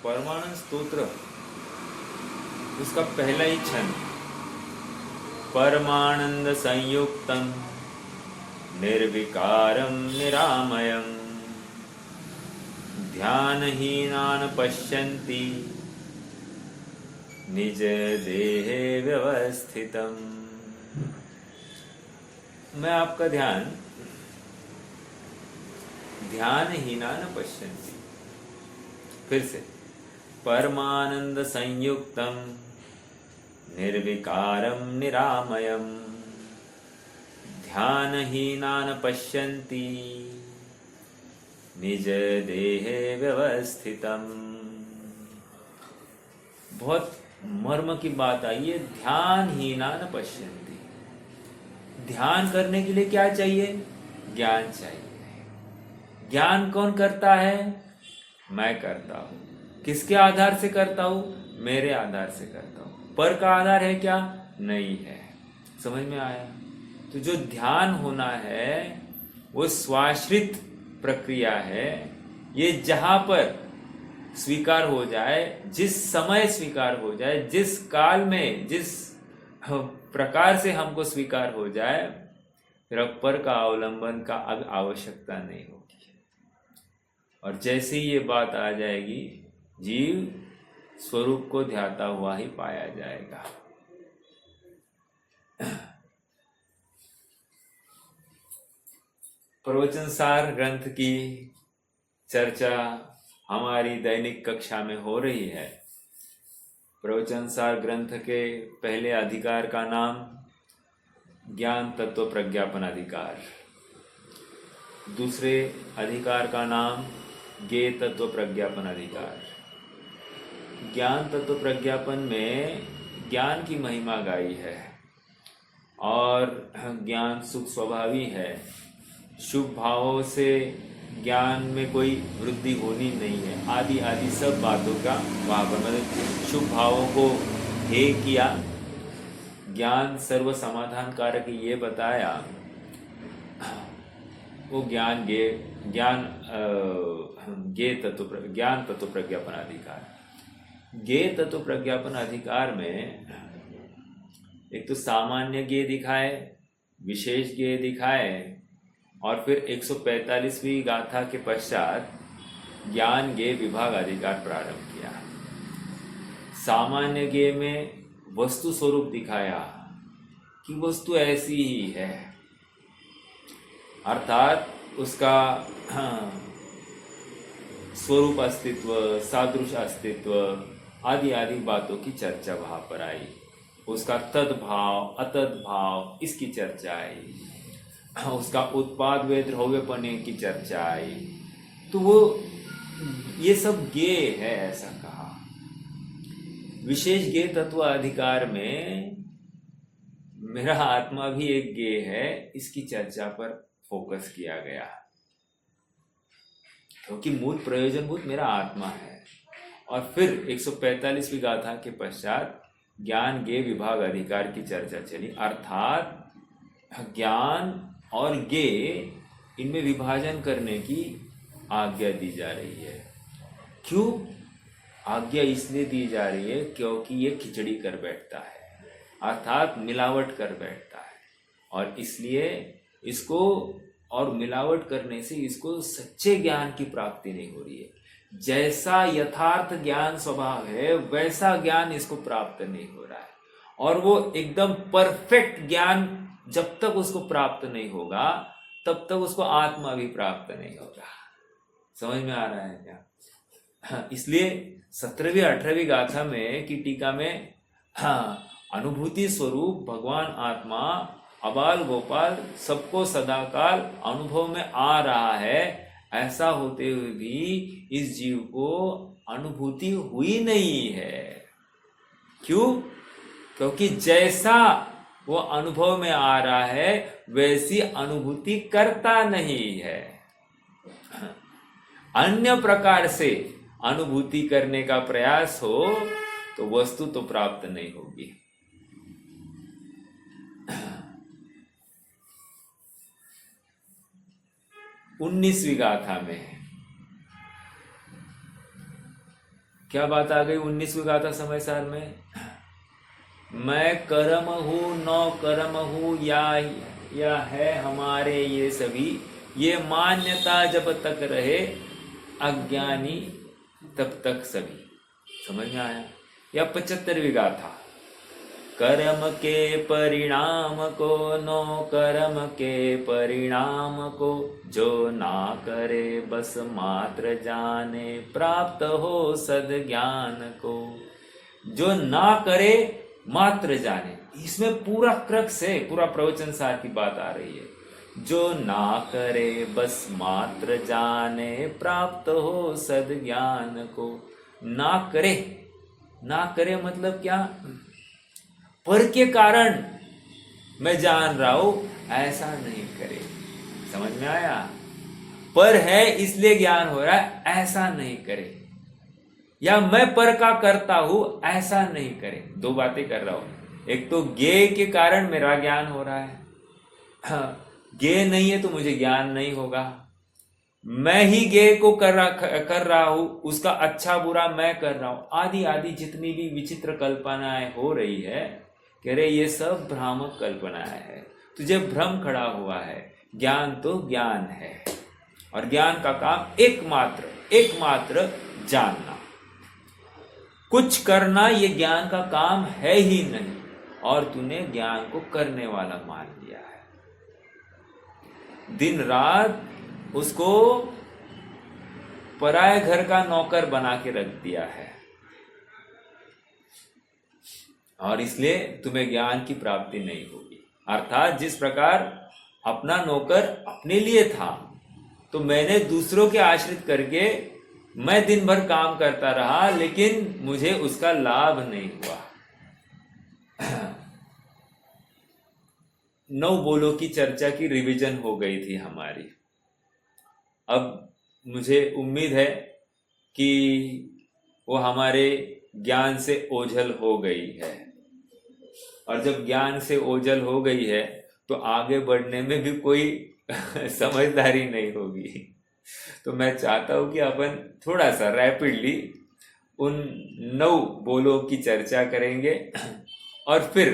परमानंद स्तोत्र, उसका पहला ही छंद, परमानंद संयुक्तम निर्विकारम निरामयम ध्यानहीनान पश्यन्ति निज देहे व्यवस्थितम। मैं आपका ध्यान ध्यानहीनान पश्यन्ति, फिर से, परमानंद संयुक्तम निर्विकारम निरामयम ध्यानहीनान पश्यन्ति निज देहे व्यवस्थितम। बहुत मर्म की बात आई है, ध्यानहीनान पश्यन्ति। ध्यान करने के लिए क्या चाहिए? ज्ञान चाहिए। ज्ञान कौन करता है? मैं करता हूं। किसके आधार से करता हूं? मेरे आधार से करता हूं। पर का आधार है क्या? नहीं है। समझ में आया? तो जो ध्यान होना है वो स्वाश्रित प्रक्रिया है। ये जहां पर स्वीकार हो जाए, जिस समय स्वीकार हो जाए, जिस काल में, जिस प्रकार से हमको स्वीकार हो जाए, फिर अब पर का अवलंबन का अब आवश्यकता नहीं होगी। और जैसे ही ये बात आ जाएगी, जीव स्वरूप को ध्याता हुआ ही पाया जाएगा। प्रवचन सार ग्रंथ की चर्चा हमारी दैनिक कक्षा में हो रही है। प्रवचन सार ग्रंथ के पहले अधिकार का नाम ज्ञान तत्व प्रज्ञापन अधिकार, दूसरे अधिकार का नाम ज्ञेय तत्व प्रज्ञापन अधिकार। ज्ञान तत्व प्रज्ञापन में ज्ञान की महिमा गाई है और ज्ञान सुख स्वभावी है। शुभ भावों से ज्ञान में कोई वृद्धि होनी नहीं है। आदि आदि सब बातों का वहाँ पर मतलब शुभ भावों को हे किया, ज्ञान सर्व समाधान कारक ये बताया, वो ज्ञान ज्ञान ज्ञान तत्व प्रज्ञापन अधिकार। ज्ञेय तत्व प्रज्ञापन अधिकार में एक तो सामान्य ज्ञेय दिखाए, विशेष ज्ञेय दिखाए और फिर 145वीं गाथा के पश्चात ज्ञान ज्ञेय विभाग अधिकार प्रारंभ किया। सामान्य ज्ञेय में वस्तु स्वरूप दिखाया कि वस्तु ऐसी ही है, अर्थात उसका स्वरूप अस्तित्व, सादृश अस्तित्व आदि आदि बातों की चर्चा वहां पर आई। उसका तद्भाव अतद्भाव इसकी चर्चा आई, उसका उत्पाद व द्रव्यपने की चर्चा आई। तो वो ये सब ज्ञेय है ऐसा कहा। विशेष ज्ञेय तत्व अधिकार में मेरा आत्मा भी एक ज्ञेय है, इसकी चर्चा पर फोकस किया गया, क्योंकि मूल प्रयोजनभूत मेरा आत्मा है। और फिर 145वीं गाथा के पश्चात ज्ञान ज्ञेय विभाग अधिकार की चर्चा चली, अर्थात ज्ञान और ज्ञेय इनमें विभाजन करने की आज्ञा दी जा रही है। क्यों आज्ञा इसलिए दी जा रही है? क्योंकि ये खिचड़ी कर बैठता है, अर्थात मिलावट कर बैठता है, और इसलिए इसको और मिलावट करने से इसको सच्चे ज्ञान की प्राप्ति नहीं हो रही है। जैसा यथार्थ ज्ञान स्वभाव है वैसा ज्ञान इसको प्राप्त नहीं हो रहा है, और वो एकदम परफेक्ट ज्ञान जब तक उसको प्राप्त नहीं होगा तब तक उसको आत्मा भी प्राप्त नहीं होगा। समझ में आ रहा है क्या? इसलिए 17वीं 18वीं गाथा में की टीका में अनुभूति स्वरूप भगवान आत्मा अबाल गोपाल सबको सदाकाल अनुभव में आ रहा है, ऐसा होते हुए भी इस जीव को अनुभूति हुई नहीं है। क्यों? क्योंकि जैसा वो अनुभव में आ रहा है वैसी अनुभूति करता नहीं है। अन्य प्रकार से अनुभूति करने का प्रयास हो तो वस्तु तो प्राप्त नहीं होगी। 19वीं गाथा में क्या बात आ गई 19वीं गाथा समय सार में? मैं कर्म हूँ नौ कर्म हूँ या है हमारे ये सभी, ये मान्यता जब तक रहे अज्ञानी तब तक सभी। समझ में आया? या 75वीं गाथा, कर्म के परिणाम को नो कर्म के परिणाम को, जो ना करे बस मात्र जाने, प्राप्त हो सद्ज्ञान को। जो ना करे मात्र जाने, इसमें पूरा क्रक्स है, पूरा प्रवचन सार की बात आ रही है। जो ना करे बस मात्र जाने, प्राप्त हो सद्ज्ञान को। ना करे, ना करे मतलब क्या? पर के कारण मैं जान रहा हूं, ऐसा नहीं करे। समझ में आया? पर है इसलिए ज्ञान हो रहा है, ऐसा नहीं करे। या मैं पर का करता हूं, ऐसा नहीं करे। दो बातें कर रहा हूं। एक तो ज्ञेय के कारण मेरा ज्ञान हो रहा है, ज्ञेय नहीं है तो मुझे ज्ञान नहीं होगा। मैं ही ज्ञेय को कर रहा हूं, उसका अच्छा बुरा मैं कर रहा हूं। आदि आदि जितनी भी विचित्र कल्पनाएं हो रही है, कह रहे ये सब भ्रामक कल्पनाएं है। तुझे भ्रम खड़ा हुआ है। ज्ञान तो ज्ञान है, और ज्ञान का काम एकमात्र जानना। कुछ करना ये ज्ञान का काम है ही नहीं, और तूने ज्ञान को करने वाला मान लिया है। दिन रात उसको पराये घर का नौकर बना के रख दिया है, और इसलिए तुम्हें ज्ञान की प्राप्ति नहीं होगी। अर्थात जिस प्रकार अपना नौकर अपने लिए था, तो मैंने दूसरों के आश्रित करके मैं दिन भर काम करता रहा, लेकिन मुझे उसका लाभ नहीं हुआ। 9 बोलों की चर्चा की रिवीजन हो गई थी हमारी। अब मुझे उम्मीद है कि वो हमारे ज्ञान से ओझल हो गई है, और जब ज्ञान से ओझल हो गई है तो आगे बढ़ने में भी कोई समझदारी नहीं होगी। तो मैं चाहता हूं कि अपन थोड़ा सा रैपिडली उन 9 बोलों की चर्चा करेंगे, और फिर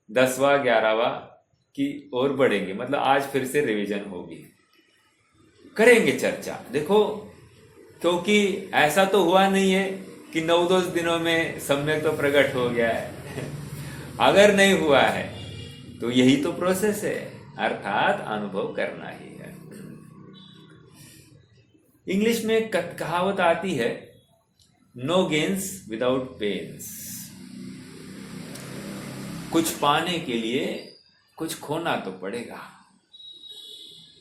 10वां 11वां की ओर बढ़ेंगे। मतलब आज फिर से रिवीजन होगी, करेंगे चर्चा। देखो, क्योंकि ऐसा तो हुआ नहीं है कि 9-10 दिनों में सम्यक तो प्रकट हो गया है। अगर नहीं हुआ है तो यही तो प्रोसेस है, अर्थात अनुभव करना ही है। इंग्लिश में कहावत आती है, नो गेन्स विदाउट पेन्स। कुछ पाने के लिए कुछ खोना तो पड़ेगा,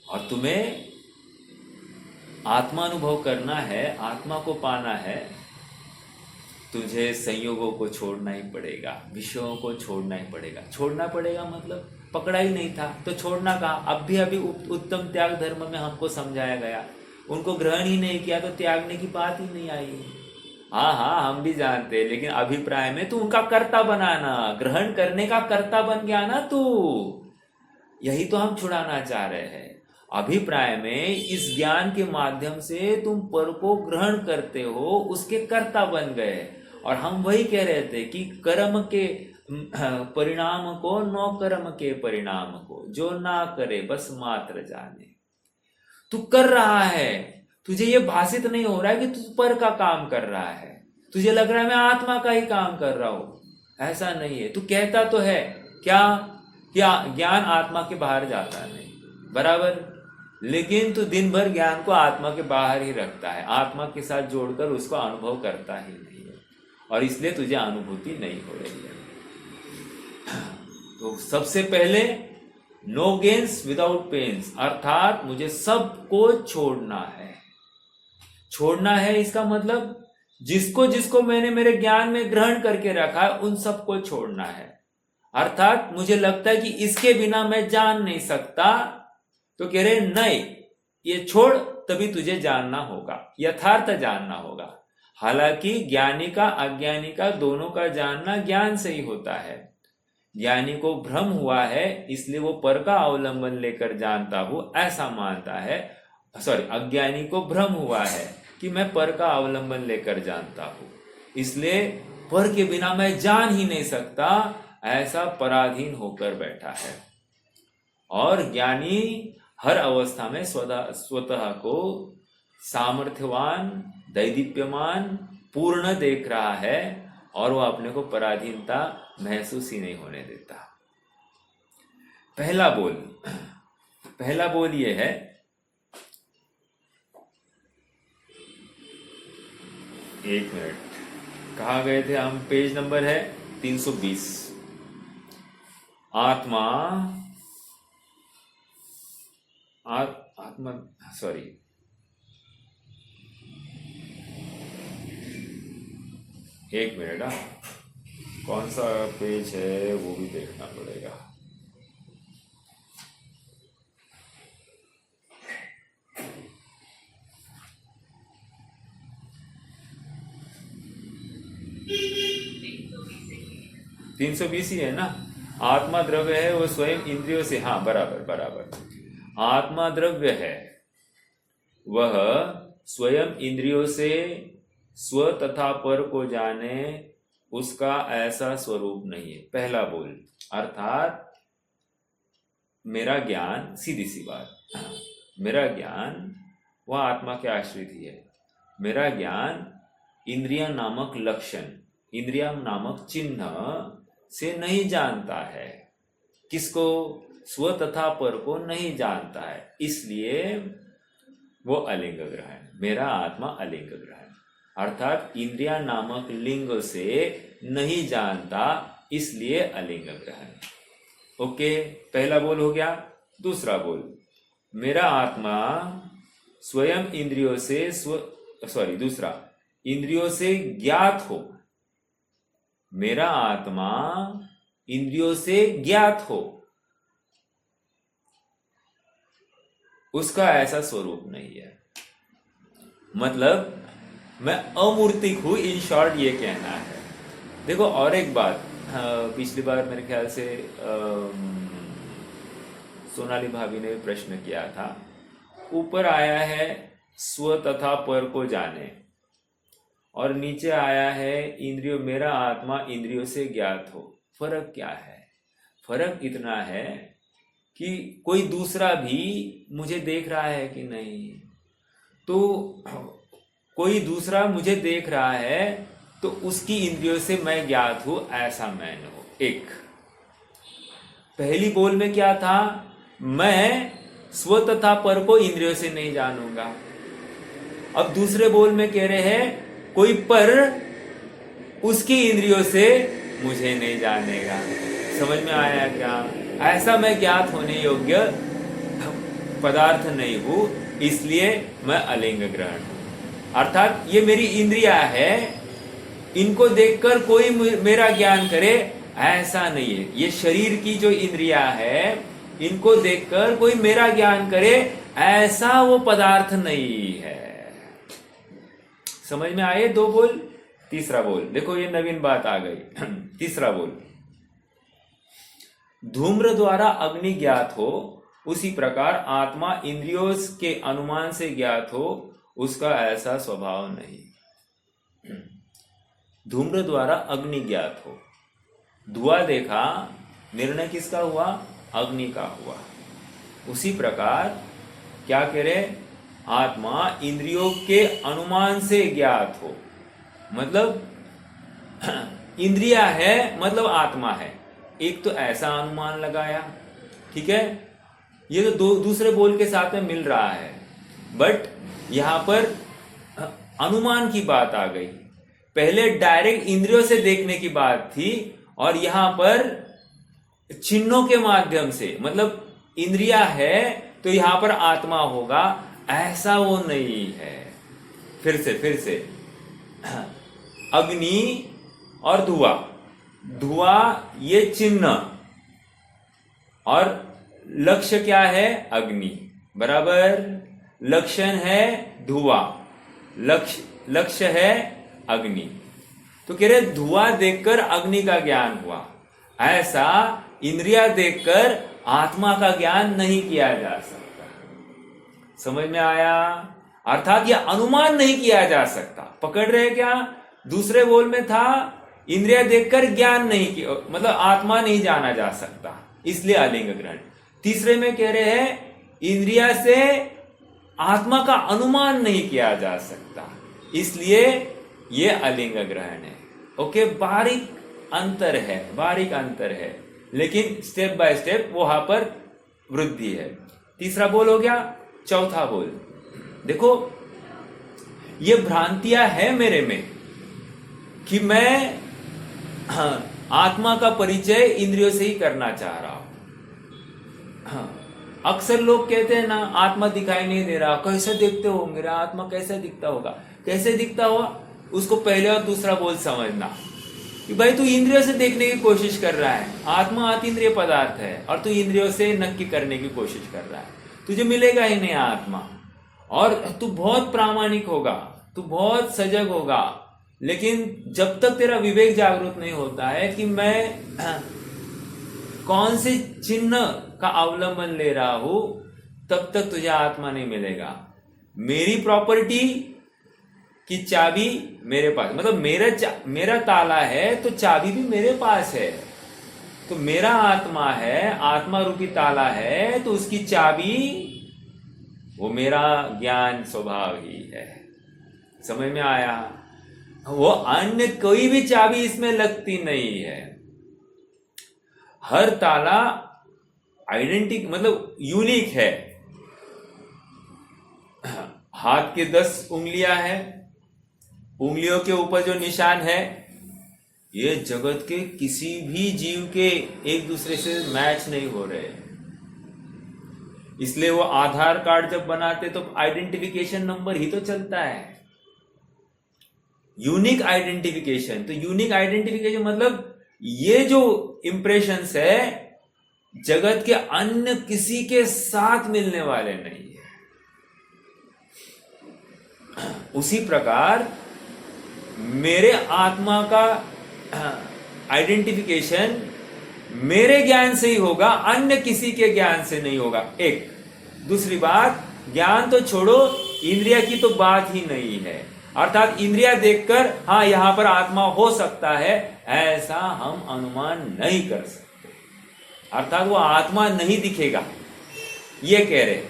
और तुम्हें आत्मानुभव करना है, आत्मा को पाना है, तुझे संयोगों को छोड़ना ही पड़ेगा, विषयों को छोड़ना ही पड़ेगा। छोड़ना पड़ेगा मतलब पकड़ा ही नहीं था तो छोड़ना कहा। अब भी उत्तम त्याग धर्म में हमको समझाया गया, उनको ग्रहण ही नहीं किया तो त्यागने की बात ही नहीं आई। हाँ, हम भी जानते हैं, लेकिन अभिप्राय में तू उनका कर्ता बनाना, ग्रहण करने का कर्ता बन गया ना तू। यही तो हम छुड़ाना चाह रहे हैं। अभिप्राय में इस ज्ञान के माध्यम से तुम पर को ग्रहण करते हो, उसके कर्ता बन गए। और हम वही कह रहे थे कि कर्म के परिणाम को नो कर्म के परिणाम को, जो ना करे बस मात्र जाने। तू कर रहा है, तुझे ये भाषित नहीं हो रहा है कि तू पर का काम कर रहा है, तुझे लग रहा है मैं आत्मा का ही काम कर रहा हूं। ऐसा नहीं है। तू कहता तो है क्या ज्ञान आत्मा के बाहर जाता नहीं, बराबर, लेकिन तू दिन भर ज्ञान को आत्मा के बाहर ही रखता है, आत्मा के साथ जोड़कर उसको अनुभव करता ही नहीं है, और इसलिए तुझे अनुभूति नहीं हो रही है। तो सबसे पहले नो गेन्स विदाउट पेन्स, अर्थात मुझे सबको छोड़ना है। छोड़ना है इसका मतलब जिसको जिसको मैंने मेरे ज्ञान में ग्रहण करके रखा है, उन सबको छोड़ना है। अर्थात मुझे लगता है कि इसके बिना मैं जान नहीं सकता, तो कह रहे नहीं, ये छोड़, तभी तुझे जानना होगा, यथार्थ जानना होगा। हालांकि ज्ञानी का अज्ञानी का दोनों का जानना ज्ञान से ही होता है। ज्ञानी को भ्रम हुआ है, इसलिए वो पर का अवलंबन लेकर जानता हूं ऐसा मानता है। अज्ञानी को भ्रम हुआ है कि मैं पर का अवलंबन लेकर जानता हूं, इसलिए पर के बिना मैं जान ही नहीं सकता, ऐसा पराधीन होकर बैठा है। और ज्ञानी हर अवस्था में स्वतः को सामर्थ्यवान, दैदीप्यमान, पूर्ण देख रहा है और वह अपने को पराधीनता महसूस ही नहीं होने देता। पहला बोल ये है, एक मिनट, कहाँ गए थे हम? पेज नंबर है 320। आत्मा सॉरी, एक मिनट, कौन सा पेज है वो भी देखना पड़ेगा। तीन सौ बीस ही है ना। आत्मा द्रव्य है, वो स्वयं इंद्रियों से, हाँ बराबर, आत्मा द्रव्य है, वह स्वयं इंद्रियों से स्व तथा पर को जाने, उसका ऐसा स्वरूप नहीं है। पहला बोल, अर्थात मेरा ज्ञान, सीधी सी बात, मेरा ज्ञान वह आत्मा के आश्रित ही है। मेरा ज्ञान इंद्रिया नामक लक्षण, इंद्रिया नामक चिन्ह से नहीं जानता है। किसको? स्व तथा पर को नहीं जानता है, इसलिए वो अलिंग ग्रहण, मेरा आत्मा अलिंग ग्रहण, अर्थात इंद्रिया नामक लिंग से नहीं जानता, इसलिए अलिंग ग्रहण। ओके, पहला बोल हो गया। दूसरा बोल, मेरा आत्मा स्वयं इंद्रियों से दूसरा, इंद्रियों से ज्ञात हो, मेरा आत्मा इंद्रियों से ज्ञात हो, उसका ऐसा स्वरूप नहीं है। मतलब मैं अमूर्तिक हूं, इन शॉर्ट ये कहना है। देखो और एक बात, पिछली बार मेरे ख्याल से सोनाली भाभी ने प्रश्न किया था, ऊपर आया है स्व तथा पर को जाने, और नीचे आया है इंद्रियों, मेरा आत्मा इंद्रियों से ज्ञात हो। फर्क क्या है? फर्क इतना है कि कोई दूसरा भी मुझे देख रहा है कि नहीं। तो कोई दूसरा मुझे देख रहा है तो उसकी इंद्रियों से मैं ज्ञात हूं, ऐसा मैं न हो। एक पहली बोल में क्या था? मैं स्व तथा पर को इंद्रियों से नहीं जानूंगा। अब दूसरे बोल में कह रहे हैं कोई पर उसकी इंद्रियों से मुझे नहीं जानेगा। समझ में आया क्या? ऐसा मैं ज्ञात होने योग्य पदार्थ नहीं हूं, इसलिए मैं अलिंग ग्रहण हूं। अर्थात ये मेरी इंद्रिया है, इनको देखकर कोई मेरा ज्ञान करे ऐसा नहीं है। ये शरीर की जो इंद्रिया है, इनको देखकर कोई मेरा ज्ञान करे ऐसा वो पदार्थ नहीं है। समझ में आए? दो बोल। तीसरा बोल देखो, ये नवीन बात आ गई। तीसरा बोल, धूम्र द्वारा अग्नि ज्ञात हो, उसी प्रकार आत्मा इंद्रियों के अनुमान से ज्ञात हो, उसका ऐसा स्वभाव नहीं। धूम्र द्वारा अग्नि ज्ञात हो, धुआं देखा, निर्णय किसका हुआ? अग्नि का हुआ। उसी प्रकार क्या कह रहे? आत्मा इंद्रियों के अनुमान से ज्ञात हो, मतलब इंद्रिया है मतलब आत्मा है। एक तो ऐसा अनुमान लगाया, ठीक है, ये तो दूसरे बोल के साथ में मिल रहा है, बट यहां पर अनुमान की बात आ गई। पहले डायरेक्ट इंद्रियों से देखने की बात थी, और यहां पर चिन्हों के माध्यम से, मतलब इंद्रिया है तो यहां पर आत्मा होगा, ऐसा वो नहीं है। फिर से अग्नि और धुआं, धुआं ये चिन्ह, और लक्ष्य क्या है? अग्नि, बराबर। लक्षण है धुआं, लक्ष्य है अग्नि। तो कह रहे धुआं देखकर अग्नि का ज्ञान हुआ, ऐसा इंद्रिया देखकर आत्मा का ज्ञान नहीं किया जा सकता। समझ में आया? अर्थात यह अनुमान नहीं किया जा सकता। पकड़ रहे क्या? दूसरे बोल में था इंद्रिया देखकर ज्ञान नहीं किया, मतलब आत्मा नहीं जाना जा सकता, इसलिए अलिंग ग्रहण। तीसरे में कह रहे हैं इंद्रिया से आत्मा का अनुमान नहीं किया जा सकता, इसलिए यह अलिंग ग्रहण है। ओके, बारीक अंतर है, लेकिन स्टेप बाय स्टेप वहां पर वृद्धि है। तीसरा बोल हो गया। चौथा बोल देखो, ये भ्रांतियां है मेरे में कि मैं आत्मा का परिचय इंद्रियों से ही करना चाह रहा हूं। अक्सर लोग कहते हैं ना, आत्मा दिखाई नहीं दे रहा। कैसे देखते हो? मेरा आत्मा कैसे दिखता होगा? कैसे दिखता होगा? उसको पहले और दूसरा बोल समझना कि भाई तू इंद्रियों से देखने की कोशिश कर रहा है। आत्मा अतीन्द्रिय पदार्थ है और तू इंद्रियों से नक्की करने की कोशिश कर रहा है, तुझे मिलेगा ही नहीं आत्मा। और तू बहुत प्रामाणिक होगा, तू बहुत सजग होगा, लेकिन जब तक तेरा विवेक जागरूक नहीं होता है कि मैं कौन से चिन्ह का अवलंबन ले रहा हूं, तब तक तुझे आत्मा नहीं मिलेगा। मेरी प्रॉपर्टी की चाबी मेरे पास, मतलब मेरा ताला है तो चाबी भी मेरे पास है। तो मेरा आत्मा है, आत्मा रूपी ताला है, तो उसकी चाबी वो मेरा ज्ञान स्वभाव ही है। समझ में आया? वो अन्य कोई भी चाबी इसमें लगती नहीं है। हर ताला आइडेंटिक, मतलब यूनिक है। हाथ के 10 उंगलियां हैं, उंगलियों के ऊपर जो निशान है, ये जगत के किसी भी जीव के एक दूसरे से मैच नहीं हो रहे। इसलिए वो आधार कार्ड जब बनाते तो आइडेंटिफिकेशन नंबर ही तो चलता है, यूनिक आइडेंटिफिकेशन। तो यूनिक आइडेंटिफिकेशन मतलब ये जो इंप्रेशंस है जगत के अन्य किसी के साथ मिलने वाले नहीं है। उसी प्रकार मेरे आत्मा का आइडेंटिफिकेशन मेरे ज्ञान से ही होगा, अन्य किसी के ज्ञान से नहीं होगा। एक दूसरी बात, ज्ञान तो छोड़ो, इंद्रिया की तो बात ही नहीं है। अर्थात इंद्रिया देखकर हाँ यहां पर आत्मा हो सकता है, ऐसा हम अनुमान नहीं कर सकते। अर्थात वो आत्मा नहीं दिखेगा, ये कह रहे,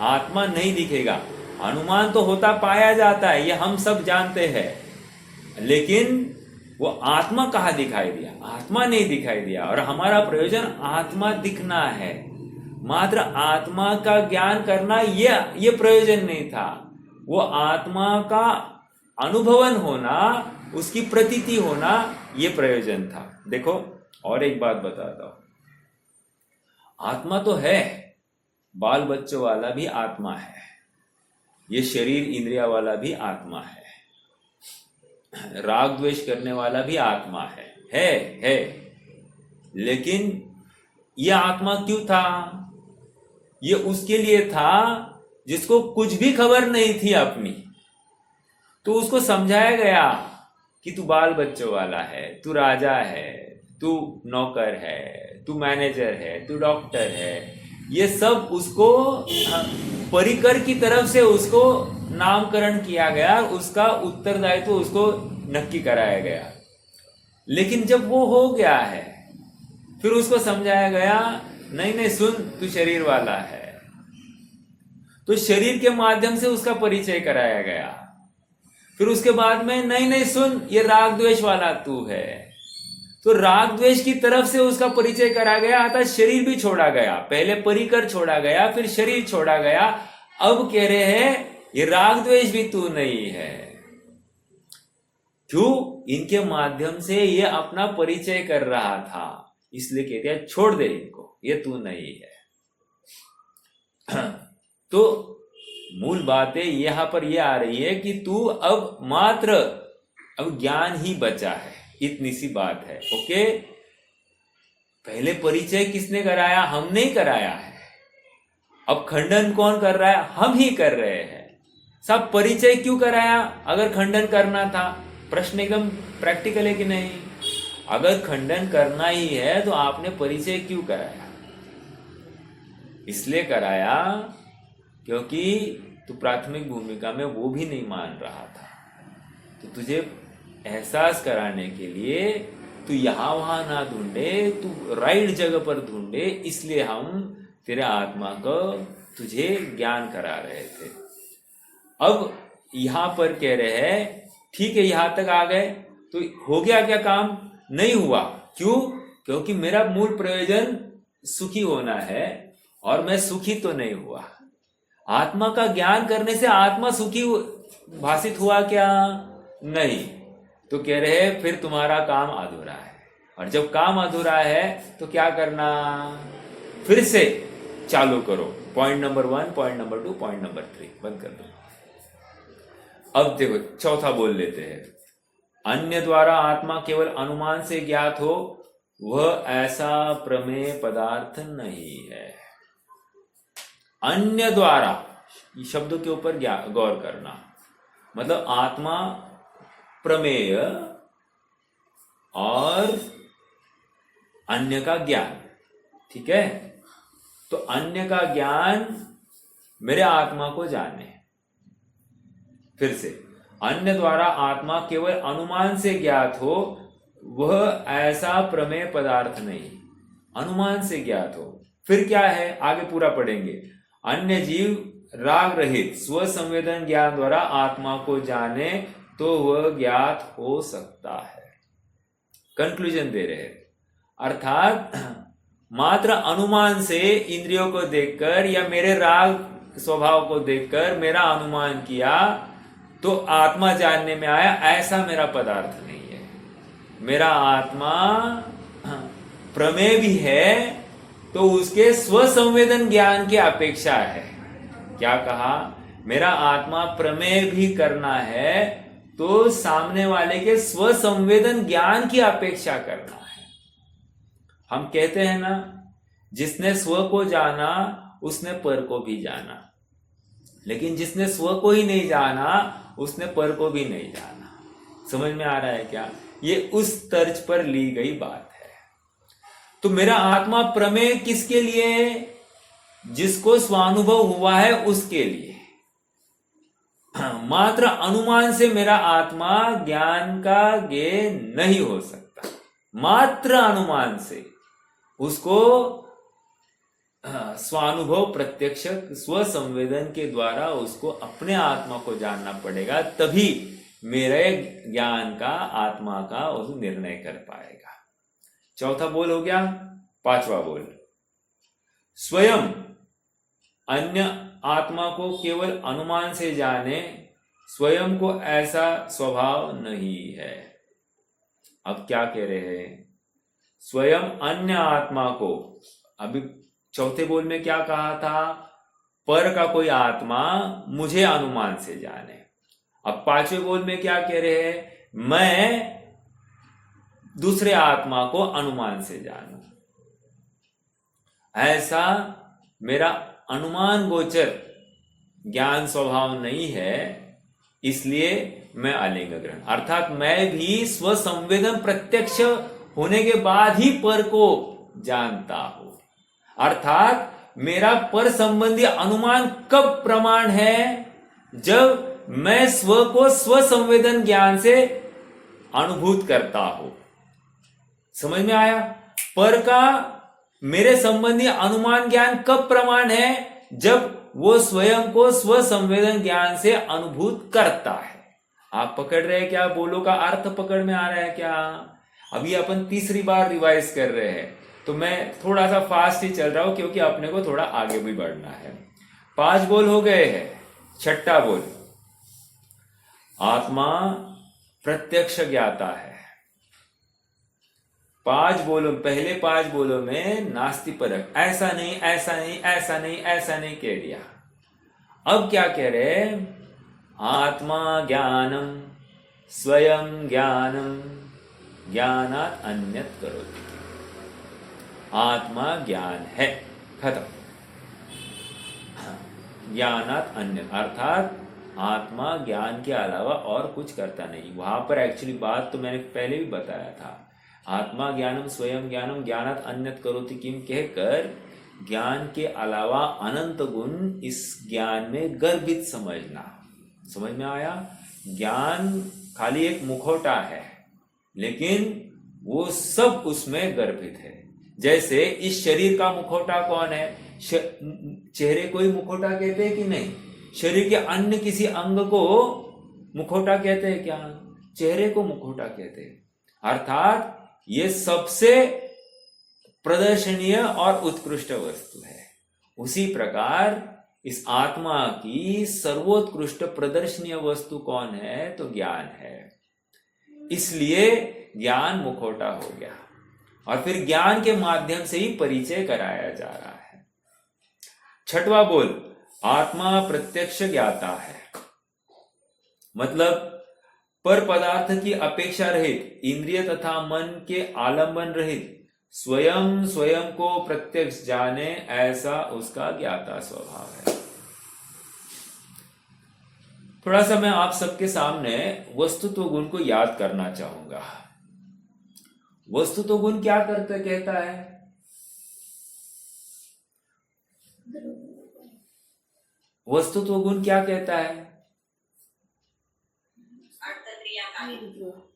आत्मा नहीं दिखेगा। अनुमान तो होता पाया जाता है, ये हम सब जानते हैं, लेकिन वो आत्मा कहाँ दिखाई दिया? आत्मा नहीं दिखाई दिया। और हमारा प्रयोजन आत्मा दिखना है, मात्र आत्मा का ज्ञान करना ये प्रयोजन नहीं था। वो आत्मा का अनुभवन होना, उसकी प्रतीति होना, ये प्रयोजन था। देखो और एक बात बताता हूं, आत्मा तो है, बाल बच्चों वाला भी आत्मा है, ये शरीर इंद्रिया वाला भी आत्मा है, राग द्वेष करने वाला भी आत्मा है। लेकिन यह आत्मा क्यों था? ये उसके लिए था जिसको कुछ भी खबर नहीं थी अपनी, तो उसको समझाया गया कि तू बाल बच्चों वाला है, तू राजा है, तू नौकर है, तू मैनेजर है, तू डॉक्टर है। ये सब उसको परिकर की तरफ से उसको नामकरण किया गया, उसका उत्तरदायित्व उसको नक्की कराया गया। लेकिन जब वो हो गया है, फिर उसको समझाया गया नहीं सुन, तू शरीर वाला है। तो शरीर के माध्यम से उसका परिचय कराया गया। फिर उसके बाद में नहीं सुन, ये राग द्वेष वाला तू है। तो राग द्वेष की तरफ से उसका परिचय करा गया, अर्थात शरीर भी छोड़ा गया। पहले परिकर छोड़ा गया, फिर शरीर छोड़ा गया। अब कह रहे हैं ये राग द्वेष भी तू नहीं है। क्यों? इनके माध्यम से ये अपना परिचय कर रहा था, इसलिए कहते हैं छोड़ दे इनको, ये तू नहीं है। तो मूल बातें यहां पर ये आ रही है कि तू अब मात्र अब ज्ञान ही बचा है, इतनी सी बात है। ओके, पहले परिचय किसने कराया? हमने ही कराया है। अब खंडन कौन कर रहा है? हम ही कर रहे हैं। सब परिचय क्यों कराया? अगर खंडन करना था, प्रश्न एकदम प्रैक्टिकल है कि नहीं? अगर खंडन करना ही है तो आपने परिचय क्यों कराया? इसलिए कराया क्योंकि तू प्राथमिक भूमिका में वो भी नहीं मान रहा था। तो तुझे एहसास कराने के लिए तू यहाँ वहां ना ढूंढे, तू राइट जगह पर ढूंढे, इसलिए हम तेरे आत्मा को तुझे ज्ञान करा रहे थे। अब यहां पर कह रहे हैं ठीक है यहां तक आ गए तो हो गया क्या काम? नहीं हुआ। क्यों? क्योंकि मेरा मूल प्रयोजन सुखी होना है और मैं सुखी तो नहीं हुआ। आत्मा का ज्ञान करने से आत्मा सुखी भाषित हुआ क्या? नहीं। तो कह रहे हैं फिर तुम्हारा काम अधूरा है। और जब काम अधूरा है तो क्या करना? फिर से चालू करो। Point number 1, point number 2, point number 3 बंद कर दो। अब देखो चौथा बोल लेते हैं। अन्य द्वारा आत्मा केवल अनुमान से ज्ञात हो वह ऐसा प्रमेय पदार्थ नहीं है। अन्य द्वारा शब्दों के ऊपर गौर करना, मतलब आत्मा प्रमेय और अन्य का ज्ञान, ठीक है? तो अन्य का ज्ञान मेरे आत्मा को जाने। फिर से, अन्य द्वारा आत्मा केवल अनुमान से ज्ञात हो वह ऐसा प्रमेय पदार्थ नहीं। अनुमान से ज्ञात हो, फिर क्या है? आगे पूरा पढ़ेंगे। अन्य जीव राग रहित स्व संवेदन ज्ञान द्वारा आत्मा को जाने तो वह ज्ञात हो सकता है। कंक्लूजन दे रहे हैं, अर्थात मात्र अनुमान से इंद्रियों को देखकर या मेरे राग स्वभाव को देखकर मेरा अनुमान किया तो आत्मा जानने में आया, ऐसा मेरा पदार्थ नहीं है। मेरा आत्मा प्रमेय भी है तो उसके स्व संवेदन ज्ञान की अपेक्षा है। क्या कहा? मेरा आत्मा प्रमेय भी करना है तो सामने वाले के स्व संवेदन ज्ञान की अपेक्षा करना है। हम कहते हैं ना, जिसने स्व को जाना उसने पर को भी जाना, लेकिन जिसने स्व को ही नहीं जाना उसने पर को भी नहीं जाना। समझ में आ रहा है क्या? ये उस तर्ज पर ली गई बात है। तो मेरा आत्मा प्रमेय किसके लिए है? जिसको स्वानुभव हुआ है उसके लिए। मात्र अनुमान से मेरा आत्मा ज्ञान का ज्ञेय नहीं हो सकता। मात्र अनुमान से उसको स्वानुभव प्रत्यक्ष स्व संवेदन के द्वारा उसको अपने आत्मा को जानना पड़ेगा, तभी मेरे ज्ञान का आत्मा का उस निर्णय कर पाएगा। चौथा बोल हो गया। पांचवा बोल, स्वयं अन्य आत्मा को केवल अनुमान से जाने, स्वयं को ऐसा स्वभाव नहीं है। अब क्या कह रहे हैं? स्वयं अन्य आत्मा को, अभी चौथे बोल में क्या कहा था? पर का कोई आत्मा मुझे अनुमान से जाने। अब पांचवें बोल में क्या कह रहे हैं? मैं दूसरे आत्मा को अनुमान से जानूं। ऐसा मेरा अनुमान गोचर ज्ञान स्वभाव नहीं है, इसलिए मैं अलिंग ग्रहण, अर्थात मैं भी स्व संवेदन प्रत्यक्ष होने के बाद ही पर को जानता हूं। अर्थात मेरा पर संबंधी अनुमान कब प्रमाण है? जब मैं स्व को स्व संवेदन ज्ञान से अनुभूत करता हूं। समझ में आया? पर का मेरे संबंधी अनुमान ज्ञान कब प्रमाण है? जब वो स्वयं को स्व संवेदन ज्ञान से अनुभूत करता है। आप पकड़ रहे हैं क्या? बोलो का अर्थ पकड़ में आ रहा है क्या? अभी अपन तीसरी बार रिवाइज कर रहे हैं, तो मैं थोड़ा सा फास्ट ही चल रहा हूं क्योंकि अपने को थोड़ा आगे भी बढ़ना है। 5 बोल हो गए हैं। छठा बोल, आत्मा प्रत्यक्ष ज्ञाता है। 5 बोलो, पहले 5 बोलो में नास्ति परक, ऐसा नहीं, ऐसा नहीं, ऐसा नहीं, ऐसा नहीं कह दिया। अब क्या कह रहे? आत्मा ज्ञानम स्वयं ज्ञानम ज्ञानात अन्यत करोति। आत्मा ज्ञान है, खत्म। ज्ञानात अन्य, अर्थात आत्मा ज्ञान के अलावा और कुछ करता नहीं। वहां पर एक्चुअली बात तो मैंने पहले भी बताया था। आत्मा ज्ञानम स्वयं ज्ञानम ज्ञानात अन्यत करोति किम कहकर ज्ञान के अलावा अनंत गुण इस ज्ञान में गर्भित समझना। समझ में आया? ज्ञान खाली एक मुखौटा है, लेकिन वो सब उसमें गर्भित है। जैसे इस शरीर का मुखौटा कौन है? चेहरे को ही मुखौटा कहते हैं कि नहीं? शरीर के अन्य किसी अंग को मुखौटा कहते हैं क्या? चेहरे को मुखौटा कहते हैं। अर्थात ये सबसे प्रदर्शनीय और उत्कृष्ट वस्तु है। उसी प्रकार इस आत्मा की सर्वोत्कृष्ट प्रदर्शनीय वस्तु कौन है? तो ज्ञान है। इसलिए ज्ञान मुखौटा हो गया और फिर ज्ञान के माध्यम से ही परिचय कराया जा रहा है। छठवां बोल, आत्मा प्रत्यक्ष ज्ञाता है। मतलब पर पदार्थ की अपेक्षा रहित, इंद्रिय तथा मन के आलंबन रहित, स्वयं स्वयं को प्रत्यक्ष जाने, ऐसा उसका ज्ञाता स्वभाव है। थोड़ा सा मैं आप सबके सामने वस्तुत्व गुण को याद करना चाहूंगा। वस्तुत्व गुण क्या कहता है? वस्तुत्व गुण क्या कहता है?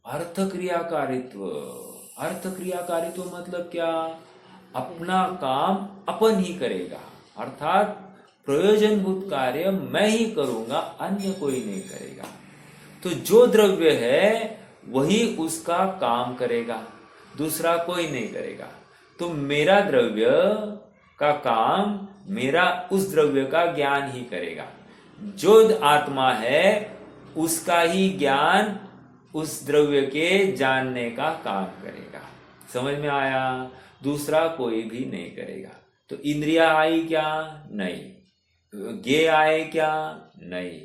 अर्थ क्रियाकारित्व। अर्थ क्रियाकारित्व मतलब क्या? अपना काम अपन ही करेगा, अर्थात प्रयोजनभूत कार्य मैं ही करूंगा, अन्य कोई नहीं करेगा। तो जो द्रव्य है वही उसका काम करेगा, दूसरा कोई नहीं करेगा। तो मेरा द्रव्य का काम मेरा उस द्रव्य का ज्ञान ही करेगा। जो आत्मा है उसका ही ज्ञान उस द्रव्य के जानने का काम करेगा। समझ में आया? दूसरा कोई भी नहीं करेगा। तो इंद्रिया आई क्या? नहीं। ज्ञे आए क्या? नहीं।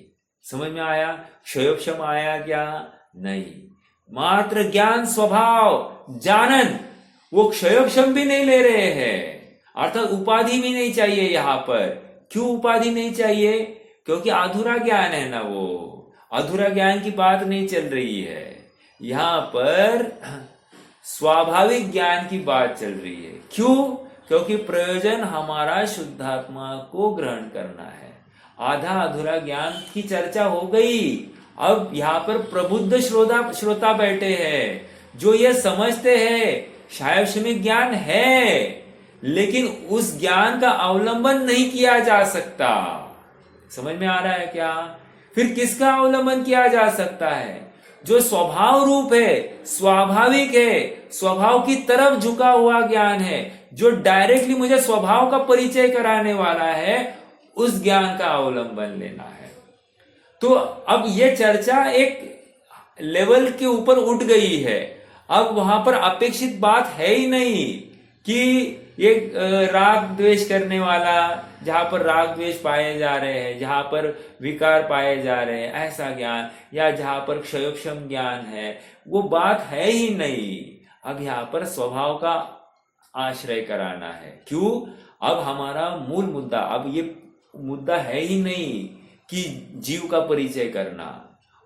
समझ में आया? क्षयोक्षम आया क्या? नहीं। मात्र ज्ञान स्वभाव जानन, वो क्षयोक्षम भी नहीं ले रहे हैं, अर्थात उपाधि भी नहीं चाहिए यहां पर। क्यों उपाधि नहीं चाहिए? क्योंकि अधूरा ज्ञान है ना, वो अधूरा ज्ञान की बात नहीं चल रही है यहां पर, स्वाभाविक ज्ञान की बात चल रही है। क्यों? क्योंकि प्रयोजन हमारा शुद्धात्मा को ग्रहण करना है। आधा अधूरा ज्ञान की चर्चा हो गई। अब यहाँ पर प्रबुद्ध श्रोता बैठे हैं जो ये समझते हैं शायद ज्ञान है, लेकिन उस ज्ञान का अवलंबन नहीं किया जा सकता। समझ में आ रहा है क्या? फिर किसका अवलंबन किया जा सकता है? जो स्वभाव रूप है, स्वाभाविक है, स्वभाव की तरफ झुका हुआ ज्ञान है, जो डायरेक्टली मुझे स्वभाव का परिचय कराने वाला है, उस ज्ञान का अवलंबन लेना है। तो अब ये चर्चा एक लेवल के ऊपर उठ गई है। अब वहां पर अपेक्षित बात है ही नहीं कि ये राग द्वेष करने वाला, जहां पर राग द्वेष पाए जा रहे हैं, जहां पर विकार पाए जा रहे हैं, ऐसा ज्ञान, या जहां पर क्षयोक्षम ज्ञान है, वो बात है ही नहीं। अब यहाँ पर स्वभाव का आश्रय कराना है। क्यों? अब हमारा मूल मुद्दा, अब ये मुद्दा है ही नहीं कि जीव का परिचय करना।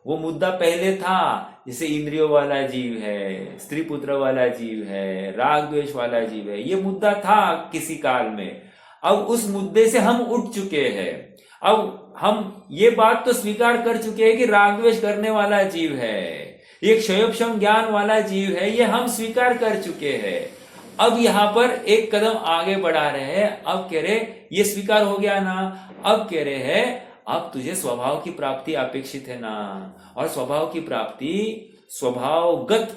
वो मुद्दा पहले था, जैसे इंद्रियों वाला जीव है, स्त्री पुत्र वाला जीव है, राग द्वेष वाला जीव है, ये मुद्दा था किसी काल में। अब उस मुद्दे से हम उठ चुके हैं। अब हम ये बात तो स्वीकार कर चुके हैं कि राग द्वेष करने वाला जीव है, एक क्षयोक्षम ज्ञान वाला जीव है, ये हम स्वीकार कर चुके हैं। अब यहाँ पर एक कदम आगे बढ़ा रहे हैं। अब कह रहे ये स्वीकार हो गया ना, अब कह रहे हैं अब तुझे स्वभाव की प्राप्ति अपेक्षित है ना, और स्वभाव की प्राप्ति स्वभावगत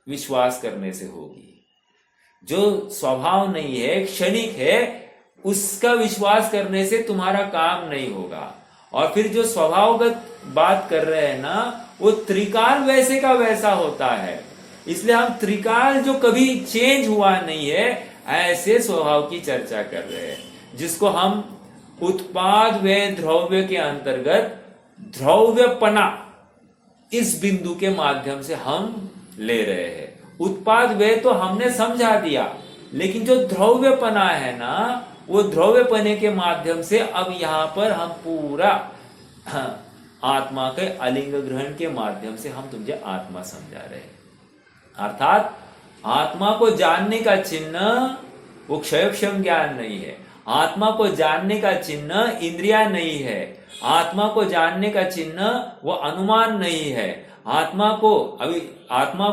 विश्वास करने से होगी। जो स्वभाव नहीं है, क्षणिक है, उसका विश्वास करने से तुम्हारा काम नहीं होगा। और फिर जो स्वभावगत बात कर रहे हैं ना, वो त्रिकाल वैसे का वैसा होता है। इसलिए हम त्रिकाल जो कभी चेंज हुआ नहीं है, ऐसे स्वभाव की चर्चा कर रहे हैं, जिसको हम उत्पाद व द्रव्य के अंतर्गत द्रव्यपना इस बिंदु के माध्यम से हम ले रहे हैं। उत्पाद व तो हमने समझा दिया, लेकिन जो द्रव्यपना है ना, वो द्रव्यपने के माध्यम से अब यहाँ पर हम पूरा आत्मा के अलिंग ग्रहण के माध्यम से हम तुझे आत्मा समझा रहे हैं। अर्थात आत्मा को जानने का चिन्ह वो क्षयक्षम ज्ञान नहीं है। आत्मा को जानने का चिन्ह इंद्रिया नहीं है। आत्मा को जानने का चिन्ह वो अनुमान नहीं है। आत्मा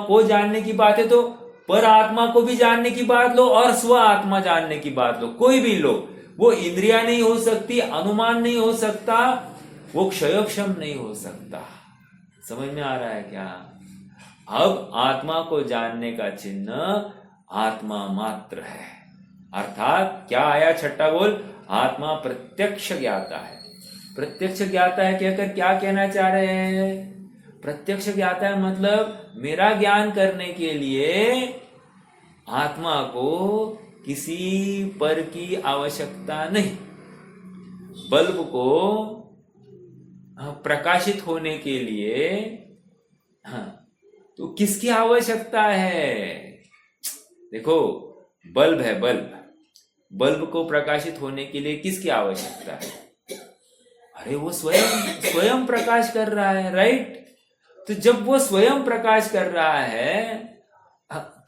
को जानने की बात है तो पर आत्मा को भी जानने की बात लो और स्व आत्मा जानने की बात लो, कोई भी लो, वो इंद्रिया नहीं हो सकती, अनुमान नहीं हो सकता, वो क्षयक्षम नहीं हो सकता। समझ में आ रहा है क्या? अब आत्मा को जानने का चिन्ह आत्मा मात्र है। अर्थात क्या आया छठा बोल? आत्मा प्रत्यक्ष ज्ञाता है। प्रत्यक्ष ज्ञाता है कहकर क्या कहना चाह रहे हैं? प्रत्यक्ष ज्ञाता है मतलब मेरा ज्ञान करने के लिए आत्मा को किसी पर की आवश्यकता नहीं। बल्ब को प्रकाशित होने के लिए तो किसकी आवश्यकता है? देखो, बल्ब है, बल्ब को प्रकाशित होने के लिए किसकी आवश्यकता है? अरे वो स्वयं प्रकाश कर रहा है, राइट? तो जब वो स्वयं प्रकाश कर रहा है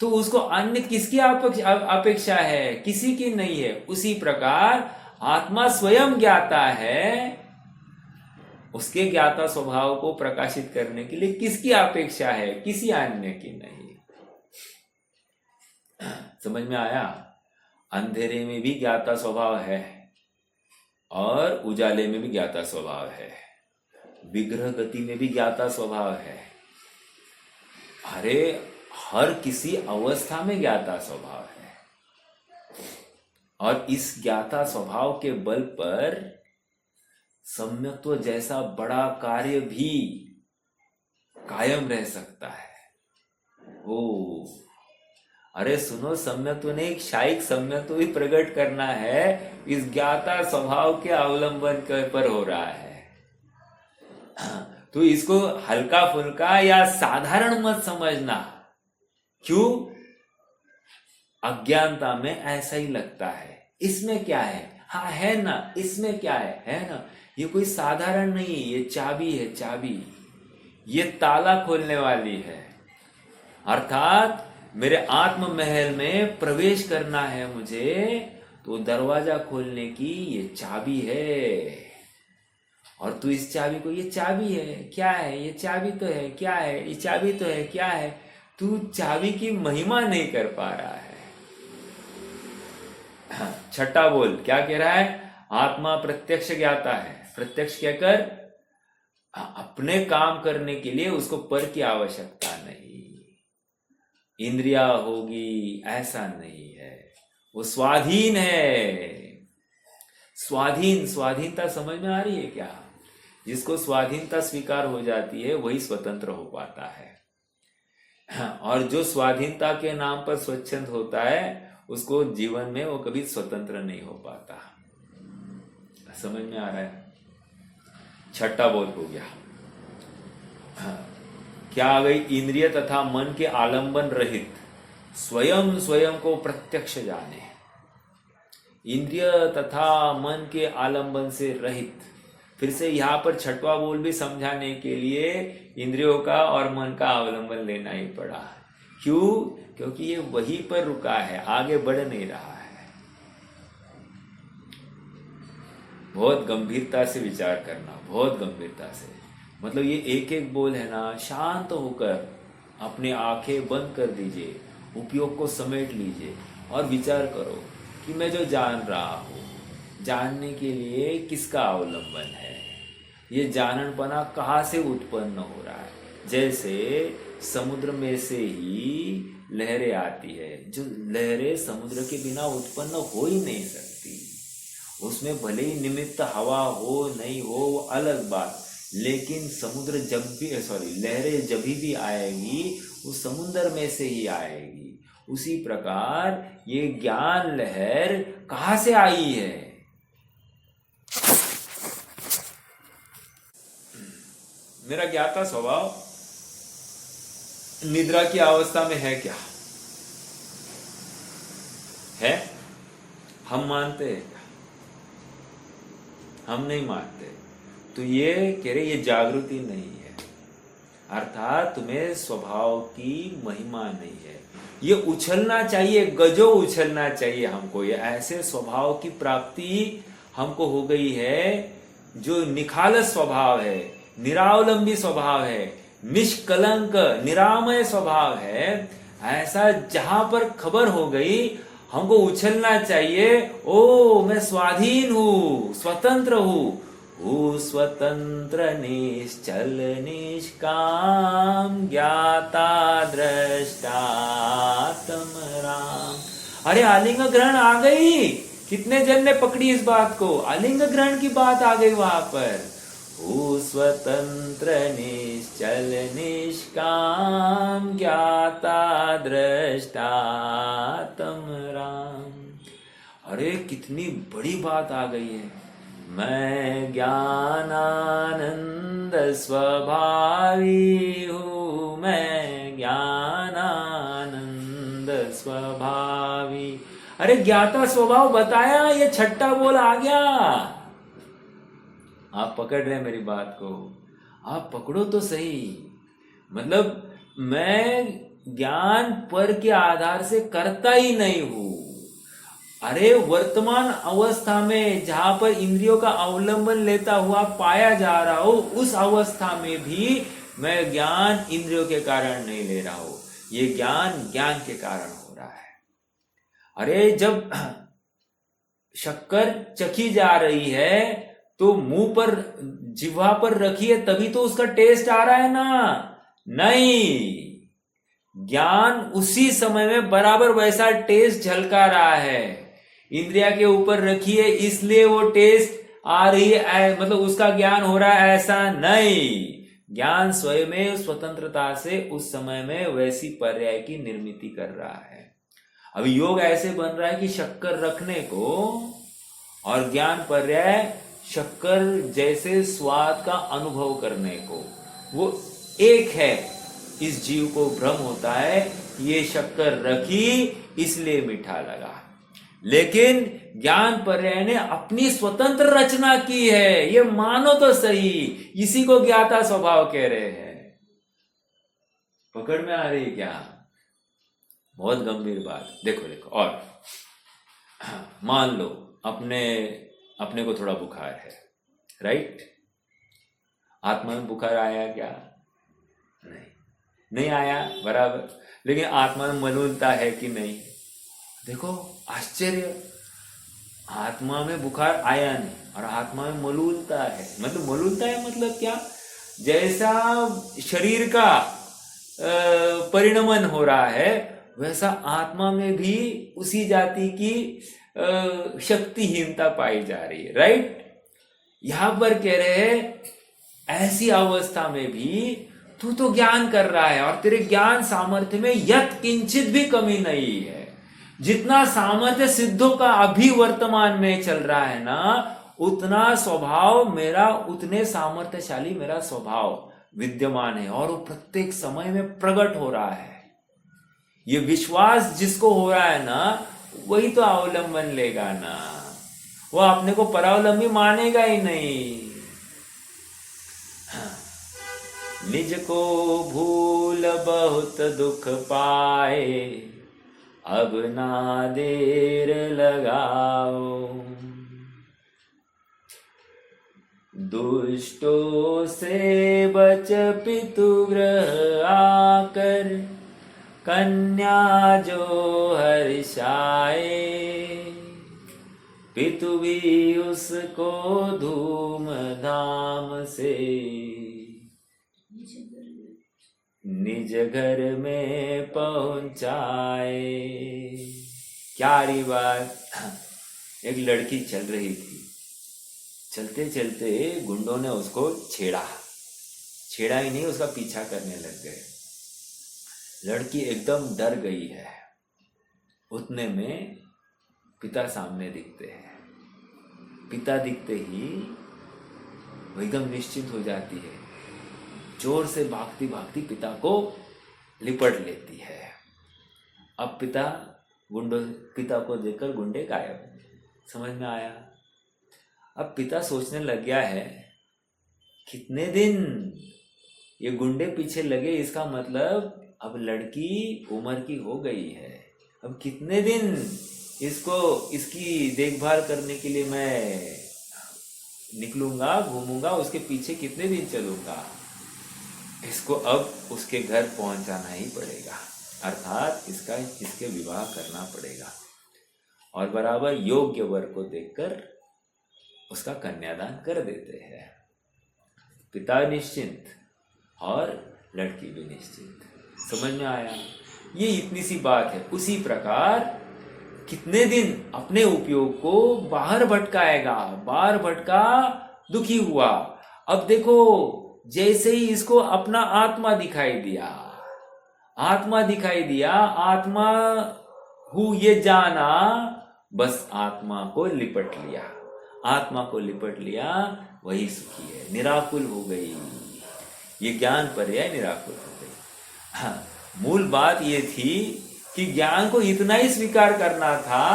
तो उसको अन्य किसकी अपेक्षा है? किसी की नहीं है। उसी प्रकार आत्मा स्वयं ज्ञाता है, उसके ज्ञाता स्वभाव को प्रकाशित करने के लिए किसकी अपेक्षा है? किसी अन्य की नहीं। समझ में आया? अंधेरे में भी ज्ञाता स्वभाव है और उजाले में भी ज्ञाता स्वभाव है। विग्रह गति में भी ज्ञाता स्वभाव है। अरे हर किसी अवस्था में ज्ञाता स्वभाव है। और इस ज्ञाता स्वभाव के बल पर सम्यक्त्व जैसा बड़ा कार्य भी कायम रह सकता है। अरे सुनो, सम्यक्त्व ने एक शायिक सम्यक्त्व भी प्रकट करना है, इस ज्ञाता स्वभाव के अवलंबन पर हो रहा है। तो इसको हल्का फुल्का या साधारण मत समझना। क्यों? अज्ञानता में ऐसा ही लगता है, इसमें क्या है? हाँ है ना, इसमें क्या है ना? ये कोई साधारण नहीं, ये चाबी है, चाबी, ये ताला खोलने वाली है। अर्थात मेरे आत्म महल में प्रवेश करना है मुझे, तो दरवाजा खोलने की ये चाबी है। और तू इस चाबी को, ये चाबी है, क्या है? ये चाबी तो है, क्या है? ये चाबी तो है, क्या है? तू चाबी की महिमा नहीं कर पा रहा है। छठा बोल क्या कह रहा है? आत्मा प्रत्यक्ष ज्ञाता है। प्रत्यक्ष कहकर अपने काम करने के लिए उसको पर की आवश्यकता नहीं, इंद्रिया होगी ऐसा नहीं है। वो स्वाधीन है। स्वाधीनता समझ में आ रही है क्या? जिसको स्वाधीनता स्वीकार हो जाती है वही स्वतंत्र हो पाता है। और जो स्वाधीनता के नाम पर स्वच्छंद होता है उसको जीवन में वो कभी स्वतंत्र नहीं हो पाता। समझ में आ रहा है? छठा बोध हो गया। क्या आ गई? इंद्रिय तथा मन के आलंबन रहित स्वयं को प्रत्यक्ष जाने। इंद्रिय तथा मन के आलंबन से रहित। फिर से यहां पर छठवा बोल भी समझाने के लिए इंद्रियों का और मन का अवलंबन लेना ही पड़ा। क्यों? क्योंकि ये वहीं पर रुका है, आगे बढ़ नहीं रहा है। बहुत गंभीरता से विचार करना, बहुत गंभीरता से। मतलब ये एक एक बोल है ना, शांत होकर अपने आंखें बंद कर दीजिए, उपयोग को समेट लीजिए और विचार करो कि मैं जो जान रहा हूं, जानने के लिए किसका अवलंबन है? ये जाननपना कहाँ से उत्पन्न हो रहा है? जैसे समुद्र में से ही लहरें आती है, जो लहरें समुद्र के बिना उत्पन्न हो ही नहीं सकती। उसमें भले ही निमित्त हवा हो नहीं हो वो अलग बात, लेकिन समुद्र लहरें जब भी आएगी वो समुद्र में से ही आएगी। उसी प्रकार ये ज्ञान लहर कहाँ से आई है? मेरा ज्ञाता स्वभाव निद्रा की अवस्था में है क्या? है? हम मानते हैं क्या? हम नहीं मानते। तो ये कह रहे ये जागृति नहीं है। अर्थात तुम्हें स्वभाव की महिमा नहीं है। ये उछलना चाहिए, गजो उछलना चाहिए हमको। ये ऐसे स्वभाव की प्राप्ति हमको हो गई है जो निखालस स्वभाव है, निरावलंबी स्वभाव है, निष्कलंक निरामय स्वभाव है। ऐसा जहां पर खबर हो गई, हमको उछलना चाहिए, ओ मैं स्वाधीन हूं, स्वतंत्र हूं, स्वतंत्र निश्चल निष्काम ज्ञाता दृष्टा तम राम। अरे आलिंग ग्रहण आ गई। कितने जन ने पकड़ी इस बात को? आलिंग ग्रहण की बात आ गई वहां पर। स्वतंत्र निश्चल निष्काम ज्ञाता दृष्टा तम राम। अरे कितनी बड़ी बात आ गई है। मैं ज्ञानानंद स्वभावी हूँ, मैं ज्ञानानंद स्वभावी। अरे ज्ञाता स्वभाव बताया, ये छठा बोल आ गया। आप पकड़ रहे हैं मेरी बात को? आप पकड़ो तो सही। मतलब मैं ज्ञान पर के आधार से करता ही नहीं हूं। अरे वर्तमान अवस्था में जहां पर इंद्रियों का अवलंबन लेता हुआ पाया जा रहा हो, उस अवस्था में भी मैं ज्ञान इंद्रियों के कारण नहीं ले रहा हूं। ये ज्ञान ज्ञान के कारण हो रहा है। अरे जब शक्कर चखी जा रही है तो मुंह पर, जिह्वा पर रखी है, तभी तो उसका टेस्ट आ रहा है ना? नहीं, ज्ञान उसी समय में बराबर वैसा टेस्ट झलका रहा है। इंद्रिया के ऊपर रखी है इसलिए वो टेस्ट आ रही है, मतलब उसका ज्ञान हो रहा है, ऐसा नहीं। ज्ञान स्वयं में स्वतंत्रता से उस समय में वैसी पर्याय की निर्मिति कर रहा है। अभी योग ऐसे बन रहा है कि शक्कर रखने को और ज्ञान पर्याय शक्कर जैसे स्वाद का अनुभव करने को, वो एक है। इस जीव को भ्रम होता है ये शक्कर रखी इसलिए मीठा लगा, लेकिन ज्ञान पर्याय ने अपनी स्वतंत्र रचना की है। ये मानो तो सही, इसी को ज्ञाता स्वभाव कह रहे हैं। पकड़ में आ रही क्या? बहुत गंभीर बात। देखो देखो, और मान लो अपने को थोड़ा बुखार है, राइट? आत्मा में बुखार आया क्या? नहीं आया, बराबर। लेकिन आत्मा में मलूलता है कि नहीं? देखो आश्चर्य, आत्मा में बुखार आया नहीं और आत्मा में मलूलता है। मतलब मलूलता है मतलब क्या? जैसा शरीर का परिणमन हो रहा है, वैसा आत्मा में भी उसी जाति की शक्तिहीनता पाई जा रही है, राइट? यहां पर कह रहे हैं ऐसी अवस्था में भी तू तो ज्ञान कर रहा है और तेरे ज्ञान सामर्थ्य में यत किंचित भी कमी नहीं है। जितना सामर्थ्य सिद्धों का अभी वर्तमान में चल रहा है ना, उतना स्वभाव मेरा, उतने सामर्थ्यशाली मेरा स्वभाव विद्यमान है और वो प्रत्येक समय में प्रकट हो रहा है। ये विश्वास जिसको हो रहा है ना, वही तो अवलंबन लेगा ना, वो अपने को परावलंबी मानेगा ही नहीं। निज को भूल बहुत दुख पाए, अब ना देर लगाओ। दुष्टों से बच पितुगृह आकर, कन्या जो हर्षाए। पितु भी उसको धूम धाम से निज घर में पहुंचाए। क्या रही बात? एक लड़की चल रही थी, चलते चलते गुंडों ने उसको छेड़ा ही नहीं, उसका पीछा करने लग गए। लड़की एकदम डर गई है। उतने में पिता सामने दिखते हैं। पिता दिखते ही वो एकदम निश्चिंत हो जाती है, जोर से भागती भागती पिता को लिपट लेती है। अब पिता को देखकर गुंडे गायब। समझ में आया? अब पिता सोचने लग गया है, कितने दिन ये गुंडे पीछे लगे, इसका मतलब अब लड़की उम्र की हो गई है, अब कितने दिन इसको इसकी देखभाल करने के लिए मैं निकलूंगा, घूमूंगा, उसके पीछे कितने दिन चलूंगा, इसको अब उसके घर पहुंचाना ही पड़ेगा, अर्थात इसके विवाह करना पड़ेगा। और बराबर योग्य वर को देखकर उसका कन्यादान कर देते हैं। पिता निश्चिंत और लड़की भी निश्चिंत। समझ में आया? ये इतनी सी बात है। उसी प्रकार कितने दिन अपने उपयोग को बाहर भटकाएगा, बाहर भटका, दुखी हुआ। अब देखो, जैसे ही इसको अपना आत्मा दिखाई दिया, आत्मा दिखाई दिया, आत्मा हूं ये जाना, बस आत्मा को लिपट लिया, आत्मा को लिपट लिया, वही सुखी है, निराकुल हो गई। ये ज्ञान पर्याय निराकुल हो गई। हाँ, मूल बात ये थी कि ज्ञान को इतना ही स्वीकार करना था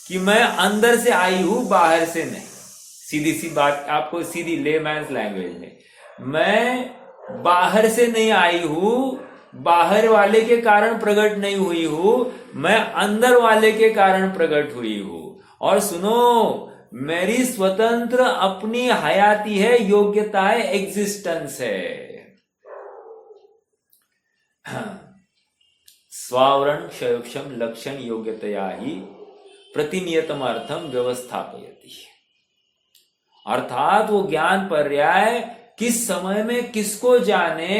कि मैं अंदर से आई हूं, बाहर से नहीं। सीधी सी बात, आपको सीधी लेमैन्स लैंग्वेज में, मैं बाहर से नहीं आई हूं, बाहर वाले के कारण प्रकट नहीं हुई हूं, मैं अंदर वाले के कारण प्रकट हुई हूं। और सुनो, मेरी स्वतंत्र अपनी हयाती है, योग्यता है, एग्जिस्टेंस है। स्वावरण क्षयोक्षम लक्षण योग्यतया ही प्रतिनियतम अर्थम व्यवस्थापयति। अर्थात वो ज्ञान पर्याय किस समय में किसको जाने,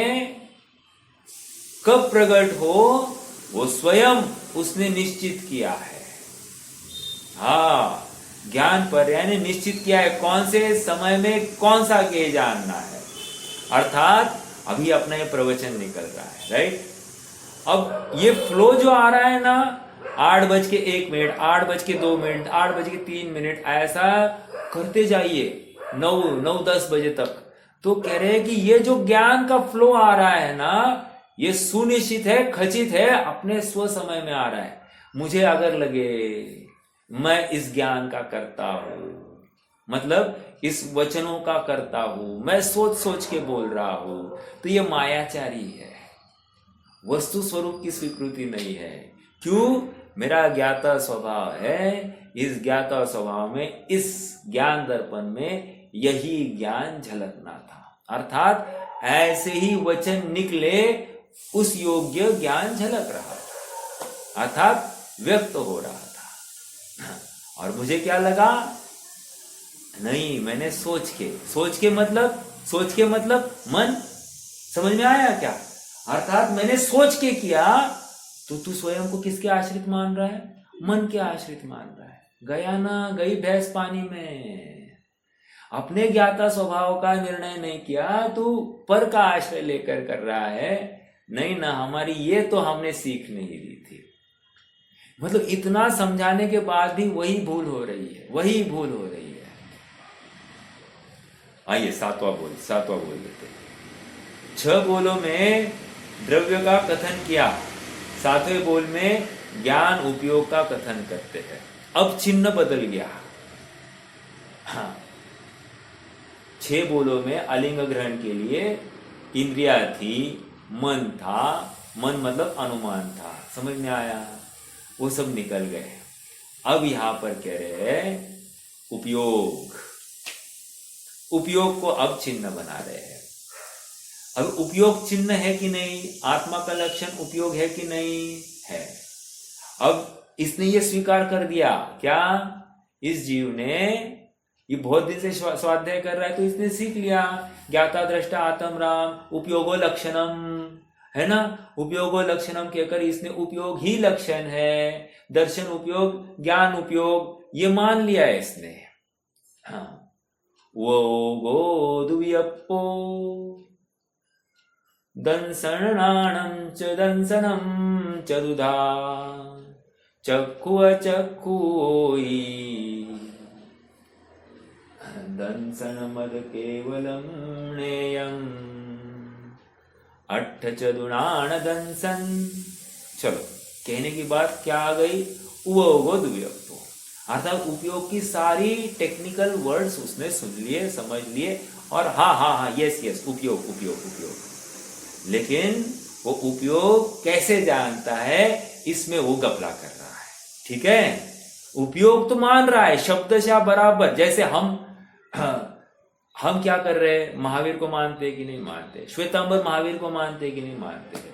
कब प्रकट हो, वो स्वयं उसने निश्चित किया है। हाँ, ज्ञान पर्याय ने निश्चित किया है कौन से समय में कौन सा ज्ञेय जानना है। अर्थात अभी अपना ये प्रवचन निकल रहा है, राइट? अब ये फ्लो जो आ रहा है ना, 8:01, 8:02, 8:03, ऐसा करते जाइए 9-10 बजे तक। तो कह रहे हैं कि ये जो ज्ञान का फ्लो आ रहा है ना, ये सुनिश्चित है, खचित है, अपने स्व समय में आ रहा है। मुझे अगर लगे मैं इस ज्ञान का करता हूं, मतलब इस वचनों का करता हूं, मैं सोच सोच के बोल रहा हूं, तो ये मायाचारी है, वस्तु स्वरूप की स्वीकृति नहीं है। क्यों? मेरा ज्ञाता स्वभाव है, इस ज्ञाता स्वभाव में, इस ज्ञान दर्पण में यही ज्ञान झलकना था। अर्थात ऐसे ही वचन निकले, उस योग्य ज्ञान झलक रहा था, अर्थात व्यक्त हो रहा था। और मुझे क्या लगा, नहीं, मैंने सोच के मतलब मन, समझ में आया क्या? अर्थात मैंने सोच के किया, तो तू स्वयं को किसके आश्रित मान रहा है? मन के आश्रित मान रहा है। गया ना, गई भैंस पानी में। अपने ज्ञाता स्वभाव का निर्णय नहीं किया, तू पर का आश्रय लेकर कर रहा है। नहीं ना, हमारी ये तो हमने सीख नहीं ली थी। मतलब इतना समझाने के बाद भी वही भूल हो रही है, वही भूल हो रही है। आइए सातवां बोल लेते हैं। 6 बोलों में द्रव्य का कथन किया, 7वें बोल में ज्ञान उपयोग का कथन करते हैं। अब चिन्ह बदल गया। हाँ, 6 बोलों में अलिंग ग्रहण के लिए इंद्रिया थी, मन था, मन मतलब अनुमान था। समझ में आया? वो सब निकल गए। अब यहां पर कह रहे हैं उपयोग को अब चिन्ह बना रहे हैं। अब उपयोग चिन्ह है कि नहीं, आत्मा का लक्षण उपयोग है कि नहीं है। अब इसने ये स्वीकार कर दिया, क्या? इस जीव ने ये बहुत दिन से स्वाध्याय कर रहा है, तो इसने सीख लिया, ज्ञाता दृष्टा आत्म राम उपयोगो लक्षणम, है ना? उपयोगो लक्षणम कहकर इसने उपयोग ही लक्षण है, दर्शन उपयोग, ज्ञान उपयोग, ये मान लिया है इसने। हाँ, वो गोदुयप्पो दंसनाणं च दंसनं च दुधा चक्षु चक्षुई दंसनमद केवलं नेयम् अट्ठ चदुनाण दंसन। चलो, कहने की बात क्या आ गई? अर्थात उपयोग की सारी टेक्निकल वर्ड्स उसने सुन लिए, समझ लिए, और हाँ हाँ हाँ, यस यस, उपयोग उपयोग उपयोग, लेकिन वो उपयोग कैसे जानता है, इसमें वो गपला कर रहा है। ठीक है, उपयोग तो मान रहा है शब्दशः बराबर। जैसे हम क्या कर रहे हैं, महावीर को मानते कि नहीं मानते, श्वेतांबर महावीर को मानते कि नहीं मानते।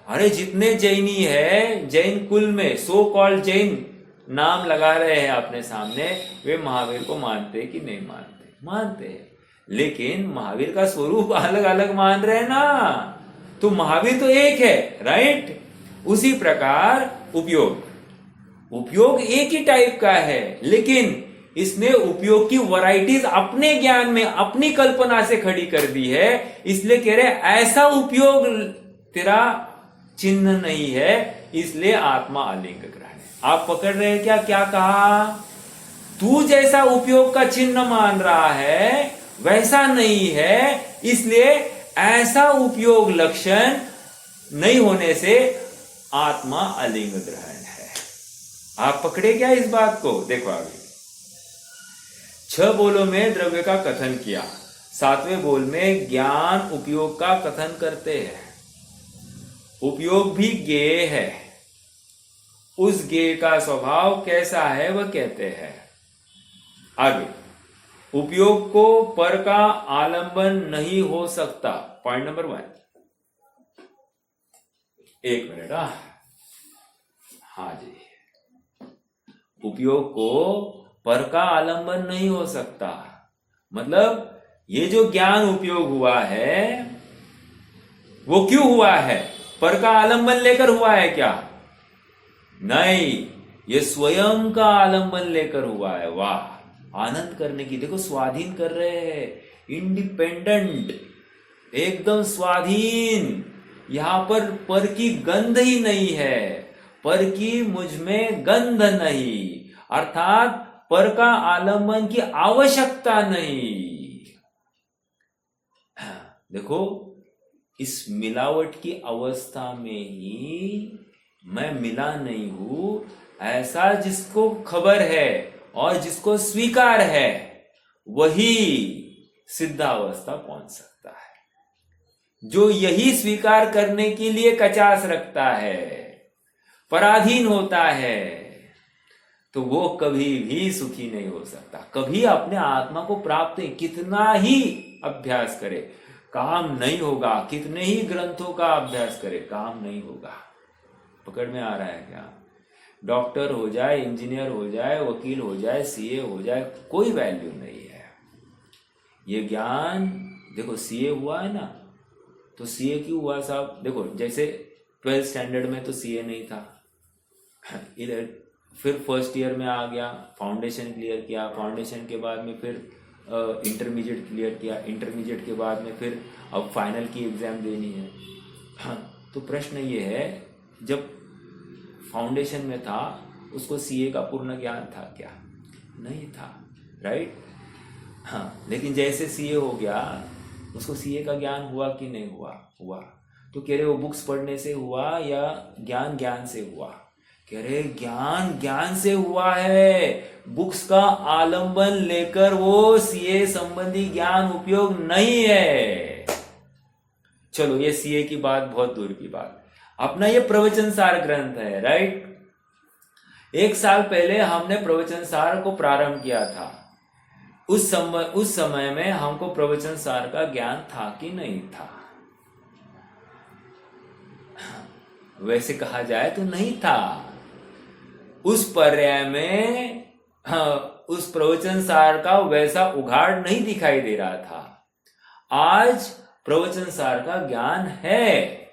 अरे जितने जैनी है, जैन कुल में सो कॉल्ड जैन नाम लगा रहे हैं अपने सामने, वे महावीर को मानते कि नहीं मानते, मानते हैं। लेकिन महावीर का स्वरूप अलग अलग मान रहे हैं ना, तो महावीर तो एक है, राइट। उसी प्रकार उपयोग एक ही टाइप का है, लेकिन इसने उपयोग की वैरायटीज अपने ज्ञान में, अपनी कल्पना से खड़ी कर दी है। इसलिए कह रहे ऐसा उपयोग तेरा चिन्ह नहीं है, इसलिए आत्मा अलिंग ग्रहण है। आप पकड़ रहे हैं क्या, क्या कहा? तू जैसा उपयोग का चिन्ह मान रहा है वैसा नहीं है, इसलिए ऐसा उपयोग लक्षण नहीं होने से आत्मा अलिंग ग्रहण है। आप पकड़े क्या इस बात को? देखो आगे, 6 बोलों में द्रव्य का कथन किया, 7वें बोल में ज्ञान उपयोग का कथन करते हैं। उपयोग भी ज्ञेय है, उस ज्ञेय का स्वभाव कैसा है वह कहते हैं। आगे, उपयोग को पर का आलंबन नहीं हो सकता। पॉइंट नंबर 1, एक मिनट। हाँ जी, उपयोग को पर का आलंबन नहीं हो सकता, मतलब ये जो ज्ञान उपयोग हुआ है वो क्यों हुआ है? पर का आलंबन लेकर हुआ है क्या? नहीं, ये स्वयं का आलंबन लेकर हुआ है। वाह, आनंद करने की, देखो स्वाधीन कर रहे हैं, इंडिपेंडेंट, एकदम स्वाधीन। यहां पर की गंध ही नहीं है, पर की मुझ में गंध नहीं, अर्थात पर का आलंबन की आवश्यकता नहीं। देखो, इस मिलावट की अवस्था में ही मैं मिला नहीं हूं, ऐसा जिसको खबर है और जिसको स्वीकार है वही सिद्धावस्था पहुंच सकता है। जो यही स्वीकार करने के लिए कचास रखता है, पराधीन होता है, तो वो कभी भी सुखी नहीं हो सकता, कभी अपने आत्मा को प्राप्त नहीं, कितना ही अभ्यास करे काम नहीं होगा, कितने ही ग्रंथों का अभ्यास करे काम नहीं होगा। पकड़ में आ रहा है क्या? डॉक्टर हो जाए, इंजीनियर हो जाए, वकील हो जाए, सीए हो जाए, कोई वैल्यू नहीं है। ये ज्ञान, देखो सीए हुआ है ना, तो सीए क्यों हुआ साहब? देखो, जैसे 12th स्टैंडर्ड में तो सीए नहीं था, फिर फर्स्ट ईयर में आ गया, फाउंडेशन क्लियर किया, फाउंडेशन के बाद में फिर इंटरमीडिएट क्लियर किया, इंटरमीडिएट के बाद में फिर अब फाइनल की एग्जाम देनी है। तो प्रश्न ये है, जब फाउंडेशन में था उसको सीए का पूर्ण ज्ञान था क्या? नहीं था, राइट। हाँ, लेकिन जैसे सीए हो गया उसको सीए का ज्ञान हुआ कि नहीं हुआ? हुआ। तो कह रहे वो बुक्स पढ़ने से हुआ या ज्ञान ज्ञान से हुआ? कह रहे ज्ञान ज्ञान से हुआ है, बुक्स का आलंबन लेकर वो सीए संबंधी ज्ञान उपयोग नहीं है। चलो, ये सीए की बात बहुत दूर की बात। अपना ये प्रवचन सार ग्रंथ है, राइट। 1 साल पहले हमने प्रवचन सार को प्रारंभ किया था। उस समय में हमको प्रवचन सार का ज्ञान था कि नहीं था? वैसे कहा जाए तो नहीं था। उस पर्याय में उस प्रवचन सार का वैसा उघाड़ नहीं दिखाई दे रहा था। आज प्रवचन सार का ज्ञान है,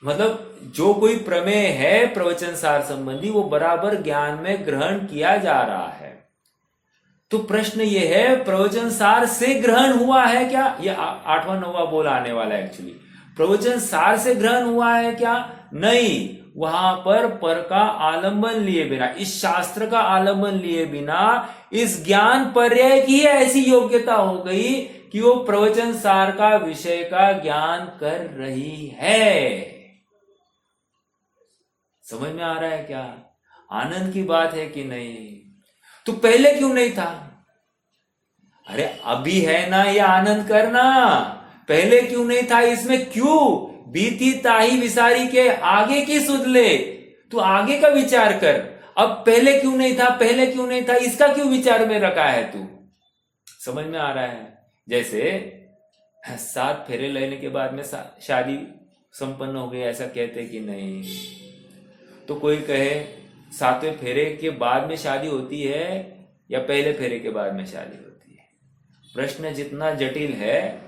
मतलब जो कोई प्रमेय है प्रवचन सार संबंधी वो बराबर ज्ञान में ग्रहण किया जा रहा है। तो प्रश्न ये है, प्रवचन सार से ग्रहण हुआ है क्या? ये 8वां 9वां बोल आने वाला है एक्चुअली। प्रवचन सार से ग्रहण हुआ है क्या? नहीं, वहां पर का आलंबन लिए बिना, इस शास्त्र का आलंबन लिए बिना इस ज्ञान पर्याय की ऐसी योग्यता हो गई कि वो प्रवचन सार का विषय का ज्ञान कर रही है। समझ में आ रहा है क्या? आनंद की बात है कि नहीं? तो पहले क्यों नहीं था? अरे अभी है ना, ये आनंद करना। पहले क्यों नहीं था, इसमें क्यों बीती ताही विसारी के आगे की सुध ले। तू आगे का विचार कर। अब पहले क्यों नहीं था, पहले क्यों नहीं था, इसका क्यों विचार में रखा है तू। समझ में आ रहा है। जैसे 7 फेरे लेने के बाद में शादी संपन्न हो गई, ऐसा कहते कि नहीं। तो कोई कहे 7वें फेरे के बाद में शादी होती है या पहले फेरे के बाद में शादी होती है। प्रश्न जितना जटिल है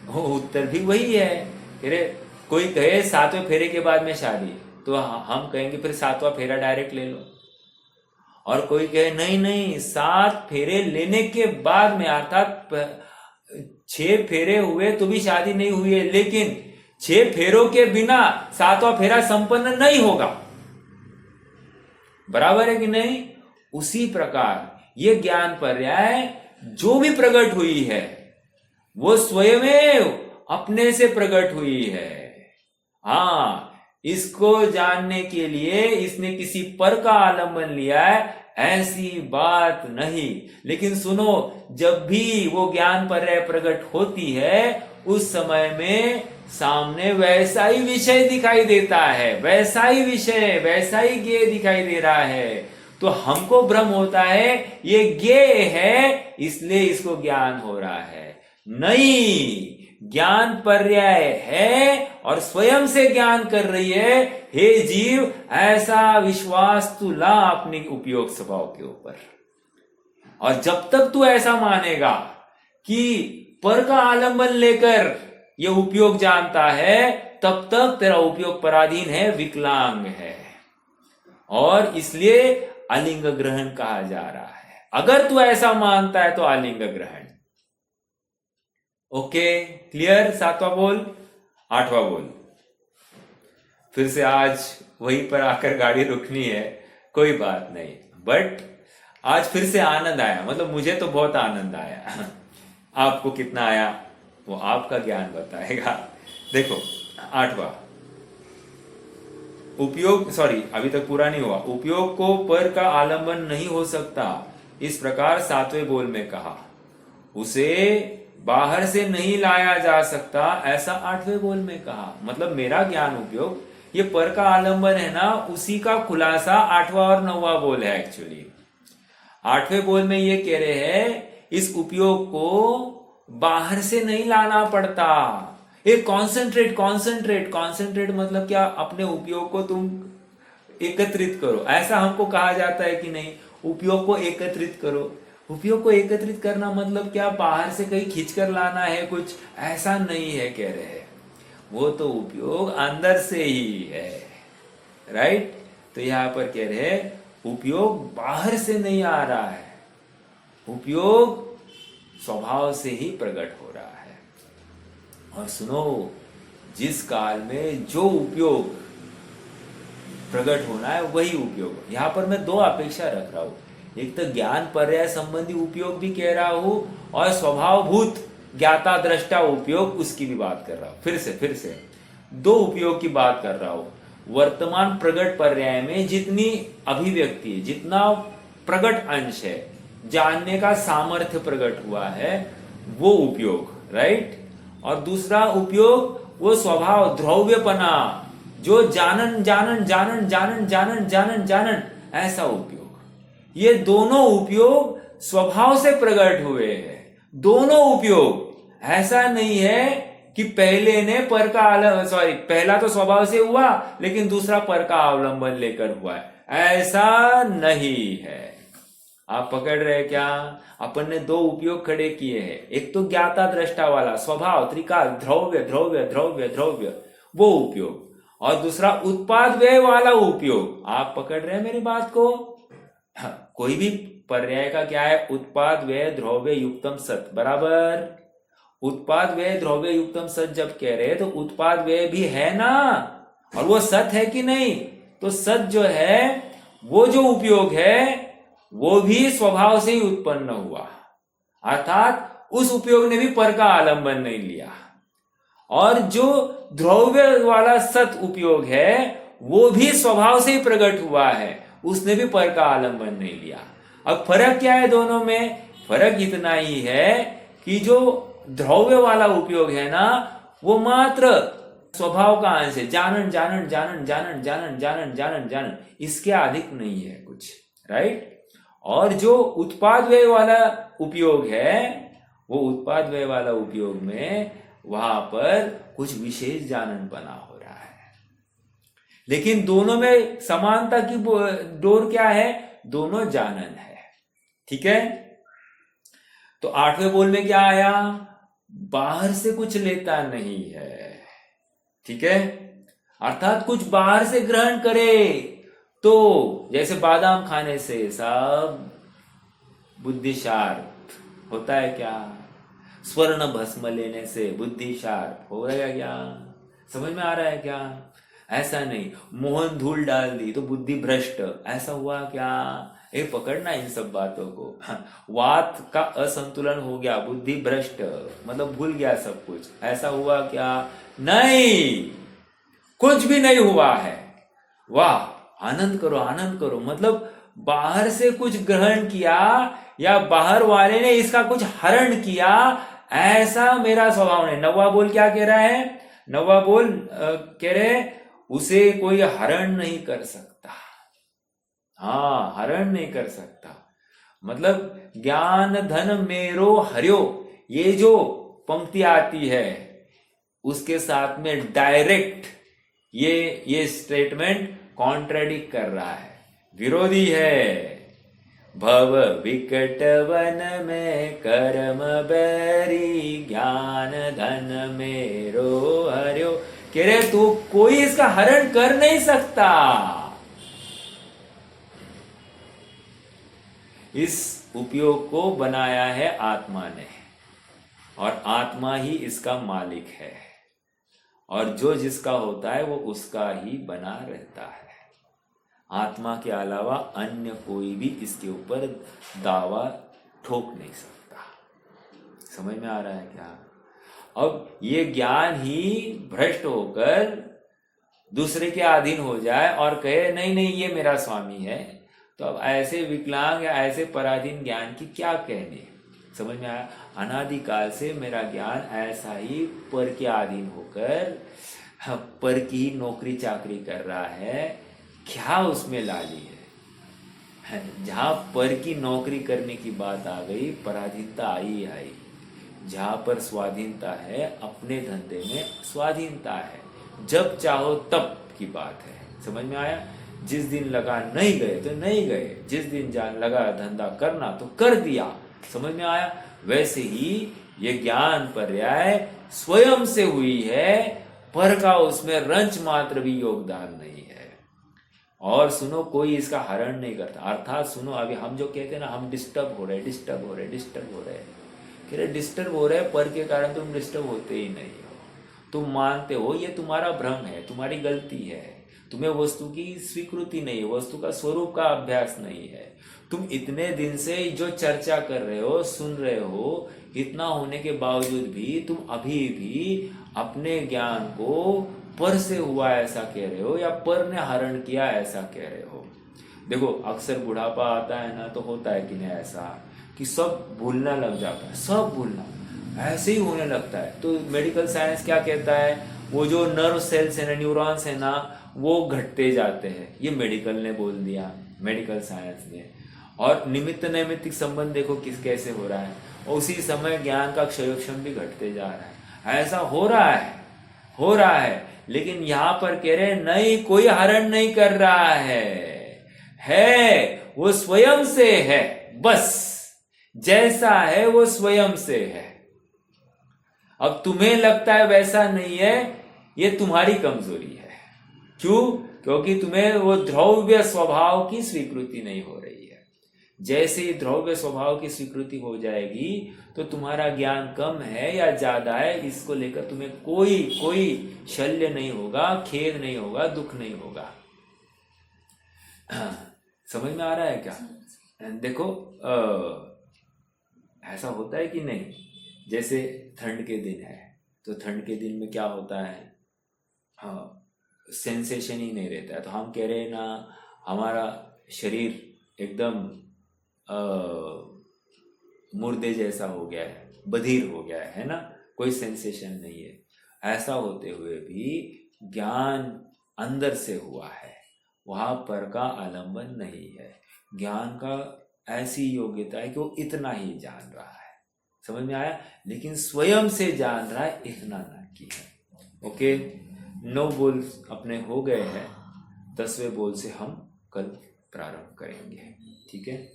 वो उत्तर भी वही है। अरे कोई कहे 7वें फेरे के बाद में शादी, तो हम कहेंगे फिर 7वां फेरा डायरेक्ट ले लो। और कोई कहे नहीं नहीं, 7 फेरे लेने के बाद में, अर्थात 6 फेरे हुए तो भी शादी नहीं हुई है, लेकिन 6 फेरों के बिना 7वां फेरा संपन्न नहीं होगा। बराबर है कि नहीं। उसी प्रकार ये ज्ञान पर्याय जो भी प्रकट हुई है वो स्वयं अपने से प्रकट हुई है। हाँ, इसको जानने के लिए इसने किसी पर का आलंबन लिया है, ऐसी बात नहीं। लेकिन सुनो, जब भी वो ज्ञान पर्याय प्रकट होती है उस समय में सामने वैसा ही विषय दिखाई देता है, वैसा ही विषय, वैसा ही ज्ञेय दिखाई दे रहा है। तो हमको भ्रम होता है ये ज्ञेय है इसलिए इसको ज्ञान हो रहा है। नहीं, ज्ञान पर्याय है और स्वयं से ज्ञान कर रही है। हे जीव, ऐसा विश्वास तू ला अपने उपयोग स्वभाव के ऊपर। और जब तक तू ऐसा मानेगा कि पर का आलंबन लेकर ये उपयोग जानता है, तब तक तेरा उपयोग पराधीन है, विकलांग है, और इसलिए अलिंग ग्रहण कहा जा रहा है। अगर तू ऐसा मानता है तो अलिंग ग्रहण। Okay, clear. 7वां बोल, 8वां बोल। फिर से आज वहीं पर आकर गाड़ी रुकनी है, कोई बात नहीं, बट आज फिर से आनंद आया। मतलब मुझे तो बहुत आनंद आया। आपको कितना आया वो आपका ज्ञान बताएगा। देखो 8वां उपयोग, सॉरी अभी तक पूरा नहीं हुआ। उपयोग को पर का आलंबन नहीं हो सकता, इस प्रकार 7वें बोल में कहा। उसे बाहर से नहीं लाया जा सकता, ऐसा 8वें बोल में कहा। मतलब मेरा ज्ञान उपयोग ये पर का आलंबन है ना, उसी का खुलासा 8वां और 9वां बोल है। एक्चुअली 8वें बोल में ये कह रहे हैं इस उपयोग को बाहर से नहीं लाना पड़ता। एक कॉन्सेंट्रेट मतलब क्या, अपने उपयोग को तुम एकत्रित करो, ऐसा हमको कहा जाता है कि नहीं, उपयोग को एकत्रित करो। उपयोग को एकत्रित करना मतलब क्या, बाहर से कहीं खींचकर लाना है कुछ, ऐसा नहीं है कह रहे हैं। वो तो उपयोग अंदर से ही है, राइट। तो यहां पर कह रहे हैं उपयोग बाहर से नहीं आ रहा है, उपयोग स्वभाव से ही प्रकट हो रहा है। और सुनो, जिस काल में जो उपयोग प्रकट होना है वही उपयोग। यहां पर मैं 2 अपेक्षा रख रहा हूं, एक तो ज्ञान पर्याय संबंधी उपयोग भी कह रहा हूं और स्वभावभूत ज्ञाता दृष्टा उपयोग उसकी भी बात कर रहा हूं। फिर से 2 उपयोग की बात कर रहा हूं। वर्तमान प्रकट पर्याय में जितनी अभिव्यक्ति, जितना प्रकट अंश है, जानने का सामर्थ्य प्रकट हुआ है, वो उपयोग, राइट। और दूसरा उपयोग वो स्वभाव, द्रव्यपना, जो जानन जानन जानन जानन जानन जानन जानन, ऐसा उपयोग। ये दोनों उपयोग स्वभाव से प्रकट हुए हैं। दोनों उपयोग, ऐसा नहीं है कि पहले ने पर का पहला तो स्वभाव से हुआ लेकिन दूसरा पर का अवलंबन लेकर हुआ है, ऐसा नहीं है। आप पकड़ रहे क्या। अपन ने 2 उपयोग खड़े किए हैं, एक तो ज्ञाता दृष्टा वाला स्वभाव, त्रिकाल, द्रव्य द्रव्य द्रव्य द्रव्य, वो उपयोग, और दूसरा उत्पाद व्यय वाला उपयोग। आप पकड़ रहे हैं मेरी बात को। हाँ, कोई भी पर्याय का क्या है, उत्पाद व्यय द्रव्य युक्तम सत, बराबर। उत्पाद व्यय द्रव्य युक्तम सत जब कह रहे हैं तो उत्पाद व्यय भी है ना, और वो सत है कि नहीं। तो सत जो है, वो जो उपयोग है वो भी स्वभाव से ही उत्पन्न हुआ, अर्थात उस उपयोग ने भी पर का आलंबन नहीं लिया। और जो द्रव्य वाला सत उपयोग है वो भी स्वभाव से ही प्रकट हुआ है, उसने भी पर का आलंबन नहीं लिया। अब फर्क क्या है दोनों में, फर्क इतना ही है कि जो द्रव्य वाला उपयोग है ना, वो मात्र स्वभाव का अंश है, जानन जानन जानन जानन जानन जानन जानन जानन, इसके अधिक नहीं है कुछ, राइट। और जो उत्पाद व्यय वाला उपयोग है, वो उत्पाद व्यय वाला उपयोग में वहां पर कुछ विशेष जानन बना हो रहा है। लेकिन दोनों में समानता की डोर क्या है? दोनों जानन है, ठीक है। तो 8वें बोल में क्या आया? बाहर से कुछ लेता नहीं है, ठीक है। अर्थात कुछ बाहर से ग्रहण करे तो, जैसे बादाम खाने से सब बुद्धि शार्प होता है क्या? स्वर्ण भस्म लेने से बुद्धि शार्प हो रहा है क्या? समझ में आ रहा है क्या? ऐसा नहीं। मोहन धूल डाल दी तो बुद्धि भ्रष्ट, ऐसा हुआ क्या? ये पकड़ना इन सब बातों को। वात का असंतुलन हो गया, बुद्धि भ्रष्ट, मतलब भूल गया सब कुछ, ऐसा हुआ क्या? नहीं, कुछ भी नहीं हुआ है। वाह, आनंद करो आनंद करो। मतलब बाहर से कुछ ग्रहण किया या बाहर वाले ने इसका कुछ हरण किया, ऐसा मेरा स्वभाव नहीं। नौवा बोल क्या कह रहा है? नौवा बोल कह रहे उसे कोई हरण नहीं कर सकता। हाँ, हरण नहीं कर सकता। मतलब ज्ञान धन मेरो हर्यो, ये जो पंक्ति आती है उसके साथ में डायरेक्ट ये स्टेटमेंट कॉन्ट्राडिक्ट कर रहा है, विरोधी है। भव विकट वन में कर्म बैरी, ज्ञान धन मेरो हर्यो, कह रहे तू कोई इसका हरण कर नहीं सकता। इस उपयोग को बनाया है आत्मा ने, और आत्मा ही इसका मालिक है, और जो जिसका होता है वो उसका ही बना रहता है। आत्मा के अलावा अन्य कोई भी इसके ऊपर दावा ठोक नहीं सकता। समझ में आ रहा है क्या? अब ये ज्ञान ही भ्रष्ट होकर दूसरे के अधीन हो जाए और कहे नहीं नहीं ये मेरा स्वामी है, तो अब ऐसे विकलांग या ऐसे पराधीन ज्ञान की क्या कहने? समझ में आया? अनादिकाल से मेरा ज्ञान ऐसा ही पर के अधीन होकर पर की नौकरी चाकरी कर रहा है। क्या उसमें लाली है? जहां पर की नौकरी करने की बात आ गई, पराधीनता आई आई। जहां पर स्वाधीनता है, अपने धंधे में स्वाधीनता है, जब चाहो तब की बात है। समझ में आया? जिस दिन लगा नहीं गए तो नहीं गए, जिस दिन जान लगा धंधा करना तो कर दिया। समझ में आया? वैसे ही ये ज्ञान पर्याय स्वयं से हुई है, पर का उसमें रंच मात्र भी योगदान नहीं है। और सुनो, कोई इसका हरण नहीं करता। अर्थात सुनो, अभी हम जो कहते हैं ना, हम डिस्टर्ब हो रहे डिस्टर्ब हो रहे डिस्टर्ब हो रहे, कह रहे डिस्टर्ब हो रहे पर के कारण तुम डिस्टर्ब होते ही नहीं हो। तुम मानते हो ये तुम्हारा भ्रम है, तुम्हारी गलती है, तुम्हें वस्तु की स्वीकृति नहीं है, वस्तु का स्वरूप का अभ्यास नहीं है। तुम इतने दिन से जो चर्चा कर रहे हो, सुन रहे हो, इतना होने के बावजूद भी तुम अभी भी अपने ज्ञान को पर से हुआ ऐसा कह रहे हो, या पर ने हरण किया ऐसा कह रहे हो। देखो, अक्सर बुढ़ापा आता है ना, तो होता है कि नहीं ऐसा कि सब भूलना लग जाता है, सब भूलना ऐसे ही होने लगता है। तो मेडिकल साइंस क्या कहता है? वो जो नर्व सेल्स है ना, न्यूरॉन्स है ना, वो घटते जाते हैं। ये मेडिकल ने बोल दिया, मेडिकल साइंस ने। और निमित्त नैमित्तिक संबंध देखो किस कैसे हो रहा है, और उसी समय ज्ञान का क्षयोक्षम भी घटते जा रहा है। ऐसा हो रहा है, हो रहा है। लेकिन यहां पर कह रहे नहीं, कोई हरण नहीं कर रहा है वो स्वयं से है। बस जैसा है वो स्वयं से है। अब तुम्हें लगता है वैसा नहीं है, ये तुम्हारी कमजोरी है। क्यों? क्योंकि तुम्हें वो द्रव्य स्वभाव की स्वीकृति नहीं हो रही है। जैसे ही द्रव्य स्वभाव की स्वीकृति हो जाएगी, तो तुम्हारा ज्ञान कम है या ज्यादा है, इसको लेकर तुम्हें कोई शल्य नहीं होगा, खेद नहीं होगा, दुख नहीं होगा। समझ में आ रहा है क्या? देखो, ऐसा होता है कि नहीं? जैसे ठंड के दिन है, तो ठंड के दिन में क्या होता है? हाँ, सेंसेशन ही नहीं रहता है। तो हम कह रहे हैं ना, हमारा शरीर एकदम मुर्दे जैसा हो गया है, बधिर हो गया है ना, कोई सेंसेशन नहीं है। ऐसा होते हुए भी ज्ञान अंदर से हुआ है, वहां पर का आलंबन नहीं है। ज्ञान का ऐसी योग्यता है कि वो इतना ही जान रहा है, समझ में आया, लेकिन स्वयं से जान रहा है, इतना ना कि है। ओके, 9 बोल अपने हो गए हैं, 10वें बोल से हम कल प्रारंभ करेंगे। ठीक है,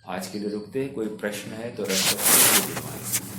आज के लिए रुकते हैं। कोई प्रश्न है तो रख सकते हैं।